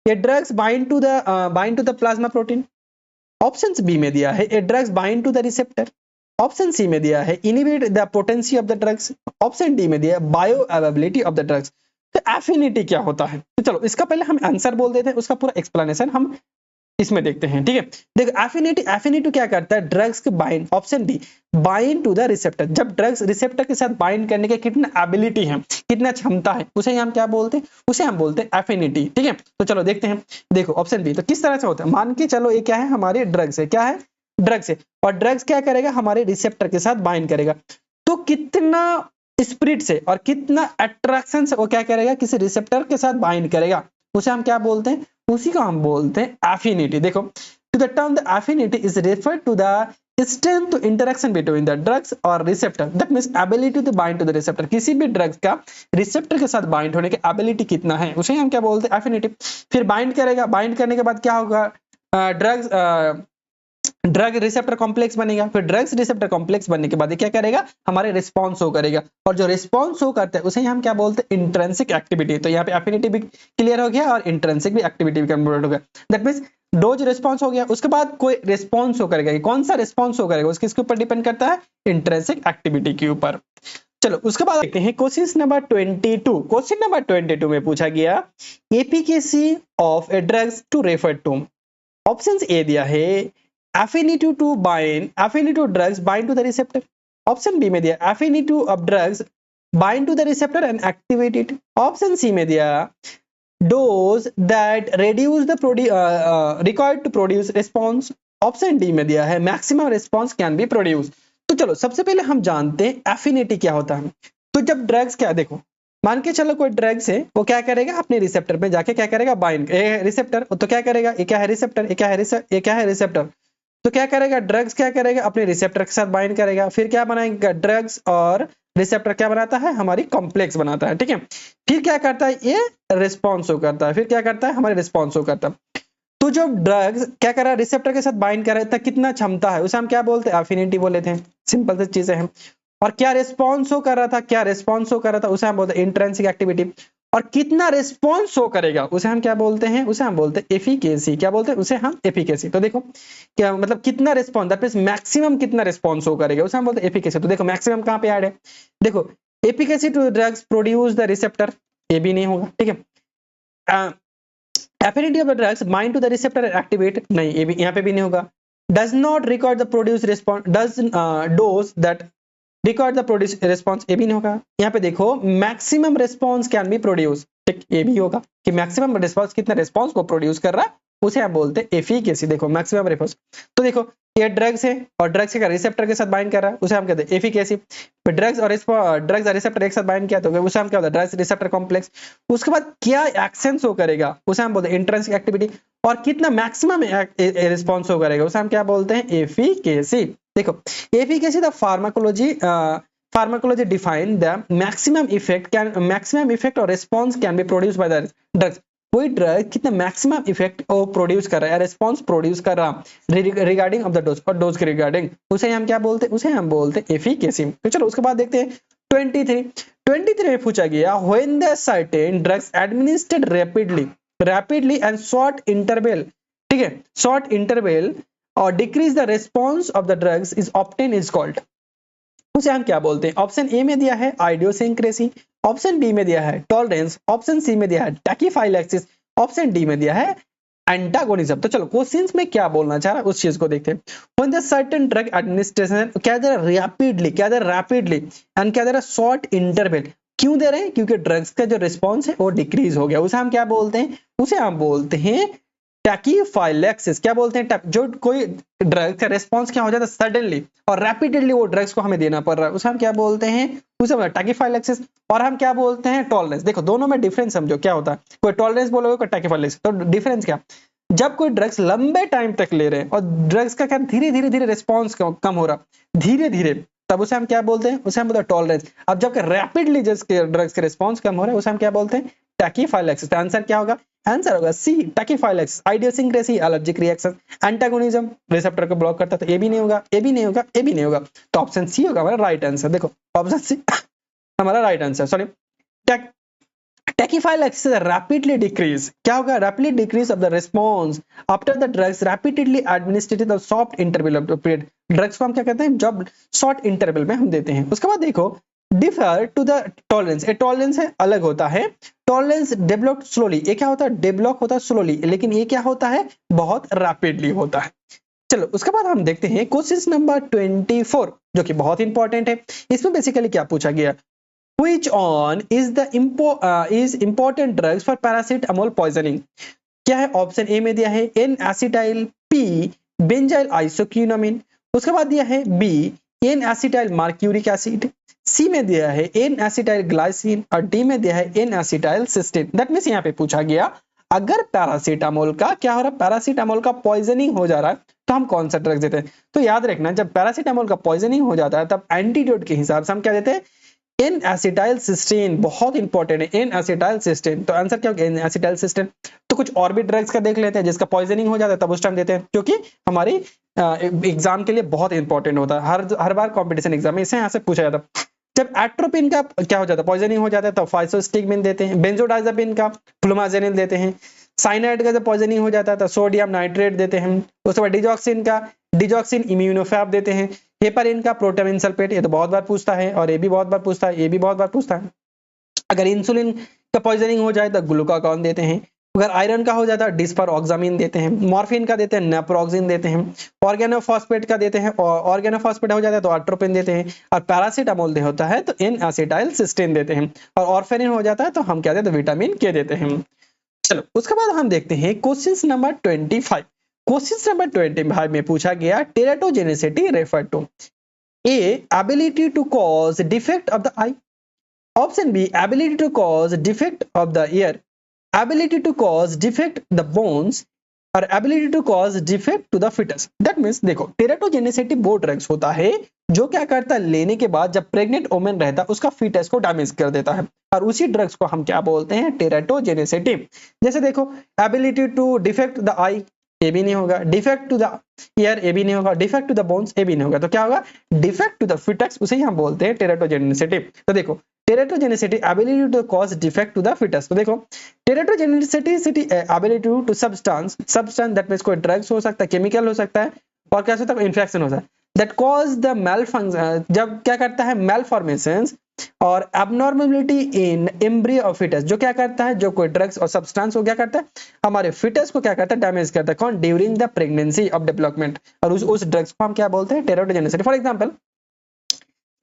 ये drugs bind to the plasma protein, option B में दिया है ये drugs bind to the receptor, option C में दिया है inhibit the potency of the drugs, option D में दिया है bioavailability of the drugs. तो एफिनिटी क्या होता है, तो चलो इसका पहले हम आंसर बोल देते हैं, उसका पूरा एक्सप्लेनेशन हम इसमें देखते हैं। ठीक है, देखो एफिनिटी क्या करता है, ड्रग्स के bind, option D bind to the receptor. जब ड्रग्स रिसेप्टर के साथ बाइंड करने के कितना एबिलिटी है, कितना क्षमता है, उसे हम क्या बोलते हैं, उसे हम बोलते हैं एफिनिटी। ठीक है, तो चलो देखते हैं, देखो ऑप्शन बी, तो किस तरह से होता है, मान के चलो ये क्या है, हमारे ड्रग्स है, क्या है, ड्रग्स है, और ड्रग्स क्या करेगा, हमारे रिसेप्टर के साथ बाइंड करेगा, तो कितना स्पीड से और कितना अट्रैक्शन से वो क्या करेगा, किसी रिसेप्टर के साथ बाइंड करेगा, उसे हम क्या बोलते हैं, उसी को हम बोलते हैं एफिनिटी। देखो to the term the affinity is referred to the strength to interaction between the drugs or receptor, that means ability to bind to the receptor। किसी भी ड्रग्स का रिसेप्टर के साथ बाइंड होने की एबिलिटी कितना है, उसे हम क्या बोलते हैं, एफिनिटी। फिर बाइंड करेगा, बाइंड करने के बाद क्या होगा, ड्रग रिसेप्टर कॉम्प्लेक्स बनेगा, फिर ड्रग्स रिसेप्टर कॉम्प्लेक्स बनने के बाद क्या करेगा, हमारे रिस्पॉन्स शो करेगा, और जो रिस्पॉन्स शो करते हैं उसे हम क्या बोलते हैं, इंट्रिंसिक एक्टिविटी। तो यहाँ पे एफिनिटी भी क्लियर हो गया और इंट्रिंसिक भी एक्टिविटी भी कन्वर्ट हो गया। दैट मींस डोज रिस्पॉन्स हो गया, उसके बाद कोई रिस्पॉन्स शो करेगा, कौन सा रिस्पॉन्स शो करेगा, उसके ऊपर डिपेंड करता है, इंट्रिंसिक एक्टिविटी के ऊपर। चलो उसके बाद देखते हैं क्वेश्चन नंबर 22। क्वेश्चन नंबर 22 में पूछा गया efficacy of a drugs to refer to, options A दिया है affinity to drugs bind to the receptor, option B में दिया affinity of drugs bind to the receptor and activate it, option C में दिया dose that reduce the required to produce response, option D में दिया है maximum response can be produced। तो चलो सबसे पहले हम जानते हैं एफिनिटी क्या होता है। तो जब ड्रग्स क्या, देखो मान के चलो कोई ड्रग्स है, वो क्या करेगा, अपने रिसेप्टर पे जाके क्या करेगा, बाइंड, रिसेप्टर तो क्या करेगा, ये क्या है रिसेप्टर, ये क्या है ये क्या है रिसेप्टर, तो क्या करेगा ड्रग्स, क्या करेगा अपने रिसेप्टर के साथ बाइंड करेगा, फिर क्या बनाएगा, ड्रग्स और रिसेप्टर क्या बनाता है, हमारी कॉम्प्लेक्स बनाता है, ठीक है। फिर क्या करता है, ये रिस्पॉन्स शो करता है, फिर क्या करता है, हमारे रिस्पॉन्स शो करता है। तो जो ड्रग्स क्या कर रहा है, रिसेप्टर के साथ बाइंड कर रहा है, कितना क्षमता है, उसे हम क्या बोलते हैं, एफिनिटी बोले थे, सिंपल सी चीजें हैं। और क्या रिस्पॉन्स शो कर रहा था, क्या रिस्पॉन्स शो कर रहा था, उसे हम बोलते हैं इंट्रिंसिक एक्टिविटी। और कितना रिस्पॉन्स शो करेगा, उसे हम क्या बोलते हैं, उसे हम बोलते हैं एफिकेसी, क्या बोलते हैं उसे हम, एफिकेसी। तो देखो क्या मतलब, कितना रिस्पॉन्स, दैट मींस मैक्सिमम कितना रिस्पॉन्स शो करेगा, उसे हम बोलते हैं एफिकेसी। तो देखो मैक्सिमम कहां पे ऐड है, देखो efficacy to drugs produce the receptor, ये भी नहीं होगा, ठीक है। Affinity of the drugs bind to the receptor activate, नहीं, ये भी यहाँ पे भी नहीं होगा। Does not record the produce response, does dose that record the produce response, ये भी नहीं होगा। यहाँ पे देखो maximum response can be produce, ठीक, ये भी होगा कि मैक्सिमम रिस्पॉन्स कितना रिस्पॉन्स को प्रोड्यूस कर रहा है, उसे आप बोलते हैं एफिकेसी। देखो मैक्सिमम रिस्पॉन्स, तो देखो ये ड्रग्स है और ड्रग्स के रिसेप्टर के साथ बाइंड कर रहा है, उसे हम कहते हैं एफिकेसी। ड्रग्स और रिसेप्टर एक साथ बाइंड किया तो उसे हम क्या बोलते हैं, ड्रग्स रिसेप्टर कॉम्प्लेक्स। उसके बाद क्या एक्शन शो करेगा, उसे हम बोलते हैं इंट्रिंसिक एक्टिविटी। और कितना मैक्सिमम रिस्पॉन्स शो करेगा, उसे हम क्या बोलते हैं, एफिकेसी। देखो efficacy the pharmacology define the maximum effect और response can be produce by the drugs. कोई ड्रग कितना मैक्सिमम इफेक्ट प्रोड्यूस कर रहा है, रिस्पॉन्स प्रोड्यूस कर रहा है रिगार्डिंग ऑफ द डोज, और डोज के रिगार्डिंग, उसे हम क्या बोलते हैं, उसे हम बोलते हैं एफिकेसी। तो चलो उसके बाद देखते हैं 23 में पूछा गया, when the certain drugs administered rapidly and short interval, ठीक है, शॉर्ट इंटरवल और decrease the response of the drugs is obtain is called, उसे हम क्या बोलते हैं। ऑप्शन ए में दिया है आइडियोसिंक्रेसी, ऑप्शन बी में दिया है टॉलरेंस, ऑप्शन सी में दिया है टैकीफाइलैक्सिस, ऑप्शन डी में दिया है एंटागोनिज्म। तो चलो क्वेश्चंस में क्या बोलना चाह रहा है उस चीज को देखते हैं। When the certain drug administration, क्या दे रहा है रैपिडली एंड क्या दे रहा है शॉर्ट इंटरवल, क्यों दे रहे हैं, क्योंकि ड्रग्स का जो रिस्पॉन्स है वो डिक्रीज हो गया, उसे हम क्या बोलते हैं, उसे हम बोलते हैं टैकीफाइलैक्सिस। क्या बोलते हैं, जो कोई ड्रग का रिस्पॉन्स क्या हो जाता है सडनली और रैपिडली वो ड्रग्स को हमें देना पड़ रहा है, उसे हम क्या बोलते हैं, उसे टैकीफाइलैक्सिस। और हम क्या बोलते हैं, टॉलरेंस। देखो दोनों में डिफरेंस समझो क्या होता है, कोई टॉलरेंस बोलोगे, कोई टैकीफाइलैक्सिस। तो डिफरेंस क्या, जब कोई ड्रग्स लंबे टाइम तक ले रहे हैं और ड्रग्स का क्या धीरे धीरे रिस्पॉन्स कम हो रहा धीरे धीरे, तब उसे हम क्या बोलते हैं, उसे हम बोलते हैं टॉलरेंस। अब जब रैपिडली जिसके ड्रग्स के रिस्पॉन्स कम हो रहे हैं, उसे हम क्या बोलते हैं, टैकीफाइलैक्सिस। तो आंसर क्या होगा, आंसर होगा C, tachyphylaxis. Idiosyncrasy allergic reaction, antagonism receptor को ब्लॉक करता है, तो ये भी नहीं होगा, ये भी नहीं होगा, ये भी नहीं होगा। तो ऑप्शन सी होगा हमारा राइट आंसर। देखो ऑप्शन सी हमारा right answer, sorry. Tachyphylaxis is a rapidly decrease, क्या होगा, rapidly decrease of the response after the drugs rapidly administered the soft interval of the period। Drugs को हम क्या कहते हैं, जब शॉर्ट इंटरवल में हम देते हैं। उसके बाद देखो differ to the tolerance, a tolerance है अलग होता है, टॉलरेंस डेवलप स्लोली, ये क्या होता है, डेवलप होता है स्लोली, लेकिन ये क्या होता है, बहुत रैपिडली होता है। चलो उसके बाद हम देखते हैं क्वेश्चन नंबर 24, जो कि बहुत इंपॉर्टेंट है। इसमें बेसिकली क्या पूछा गया, Which on is the important drugs for paracetamol poisoning? क्या है, ऑप्शन ए में दिया है N acetyl, P benzyl isoquinamine, उसके बाद दिया है B N acetyl mercuric acid, C में दिया है एन एसिटाइल ग्लाइसिन और डी में दिया है N acetyl cysteine. That means यहाँ पे पूछा गया अगर पैरासीटामोल का क्या हो रहा है, पैरासीटामोल का पॉइजनिंग हो जा रहा है तो हम कौन सा ड्रग देते हैं। तो याद रखना जब पैरासीटामोल का पॉइजनिंग हो जाता है तब एंटीडोट के हिसाब से हम क्या देते हैं, एन एसिटाइल सिस्टीन। बहुत इंपॉर्टेंट है एन एसिटाइल सिस्टीन। तो आंसर क्या होगा, एन एसिटाइल सिस्टीन। तो कुछ और भी ड्रग्स का देख लेते हैं जिसका पॉइजनिंग हो जाता है तब उस टाइम देते हैं, क्योंकि हमारी एग्जाम के लिए बहुत इंपॉर्टेंट होता है, हर बार कंपटीशन एग्जाम में इसे यहाँ से पूछा जाता है। जब एट्रोपिन का क्या हो जाता है, पॉइजनिंग हो जाता है, तो फाइसोस्टिगमिन देते हैं। बेंजोडाइजापिन का फ्लुमाजेनिल देते हैं। साइनाइड का जब पॉइजनिंग हो जाता है तो सोडियम नाइट्रेट देते हैं। उसके बाद डिजॉक्सिन इम्यूनोफैब देते हैं। हेपारिन का प्रोटामिन सल्फेट, ये तो बहुत बार पूछता है, और ये भी बहुत बार पूछता है, ये भी बहुत बार पूछता है। अगर इंसुलिन का पॉइजनिंग हो जाए तो ग्लूकागॉन देते हैं। अगर आयरन का हो जाता है डिस्परऑक्सामिन देते हैं। मॉर्फिन का देते हैं नेप्रोक्सिन देते हैं। ऑर्गेनोफॉस्फेट का देते हैं, और ऑर्गेनोफॉस्फेट हो जाता है तो एट्रोपिन देते हैं। और पैरासीटामोल दे होता है तो एन एसिटाइल सिस्टीन देते हैं। और ऑर्फेरिन हो जाता है तो हम क्या देते हैं, विटामिन के देते हैं। चलो उसके बाद हम देखते हैं क्वेश्चन नंबर 25। क्वेश्चन नंबर 25 में पूछा गया teratogenicity refer to a ability to cause defect of the eye, option B ability to cause defect of the ear, ability to cause defect the bones और ability to cause defect to the foetus. That means देखो teratogenicity वो drugs होता है जो क्या करता है, लेने के बाद जब प्रेग्नेंट वुमेन रहता है उसका फीटस को डैमेज कर देता है, और उसी ड्रग्स को हम क्या बोलते हैं, टेराटोजेनिसिटी। जैसे देखो एबिलिटी टू डिफेक्ट द आई, ये भी नहीं होगा, डिफेक्ट टू द ईयर, ये भी नहीं होगा, डिफेक्ट टू द बोन्स, ये भी नहीं होगा, तो क्या होगा, डिफेक्ट टू द फिटस, उसे ही हम बोलते हैं टेराटोजेनिसिटी। तो देखो teratogenicity ability to cause defect to the foetus. तो देखो teratogenicity ability to substance, substance that means कोई ड्रग्स हो सकता है, केमिकल हो सकता है, और क्या हो सकता है, इन्फेक्शन हो सकता है, दैट कॉज द मेलफंक्शन, जब क्या करता है, मेलफॉर्मेशंस और abnormality in embryo of foetus, जो क्या करता है, जो कोई ड्रग्स और सब्सटेंस को क्या करता है, हमारे फिटस को क्या करता है, डैमेज करता है, कौन, during the pregnancy of development, और उस ड्रग्स को हम क्या बोलते हैं, टेराटोजेनिसिटी। फॉर एग्जांपल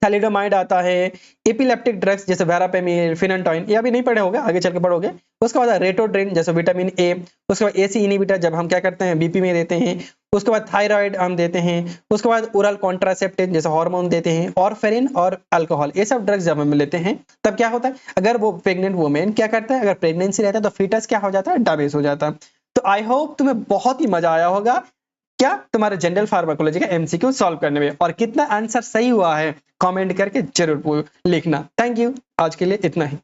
थैलिडोमाइड आता है, एपिलेप्टिक ड्रग्स जैसे वेरापेमिल, फिनंटोइन, ये अभी नहीं पढ़े होगे, आगे चल के पढ़ोगे। उसके बाद रेटोड्रिन जैसे विटामिन ए, उसके बाद एसी इनहिबिटर जब हम क्या करते हैं, बीपी में देते हैं, उसके बाद थायराइड हम देते हैं, उसके बाद ओरल कॉन्ट्रासेप्टिव जैसे हार्मोन देते हैं, और फेरिन और अल्कोहल, ये सब ड्रग्स जब हम लेते हैं तब क्या होता है, अगर वो प्रेग्नेंट वुमेन क्या करता है, अगर प्रेगनेंसी रहता है तो फीटस क्या हो जाता है, डैमेज हो जाता है। तो आई होप तुम्हें बहुत ही मजा आया होगा क्या तुम्हारे जनरल फार्माकोलॉजी का एमसीक्यू सॉल्व करने में, और कितना आंसर सही हुआ है कमेंट करके जरूर लिखना। थैंक यू, आज के लिए इतना ही।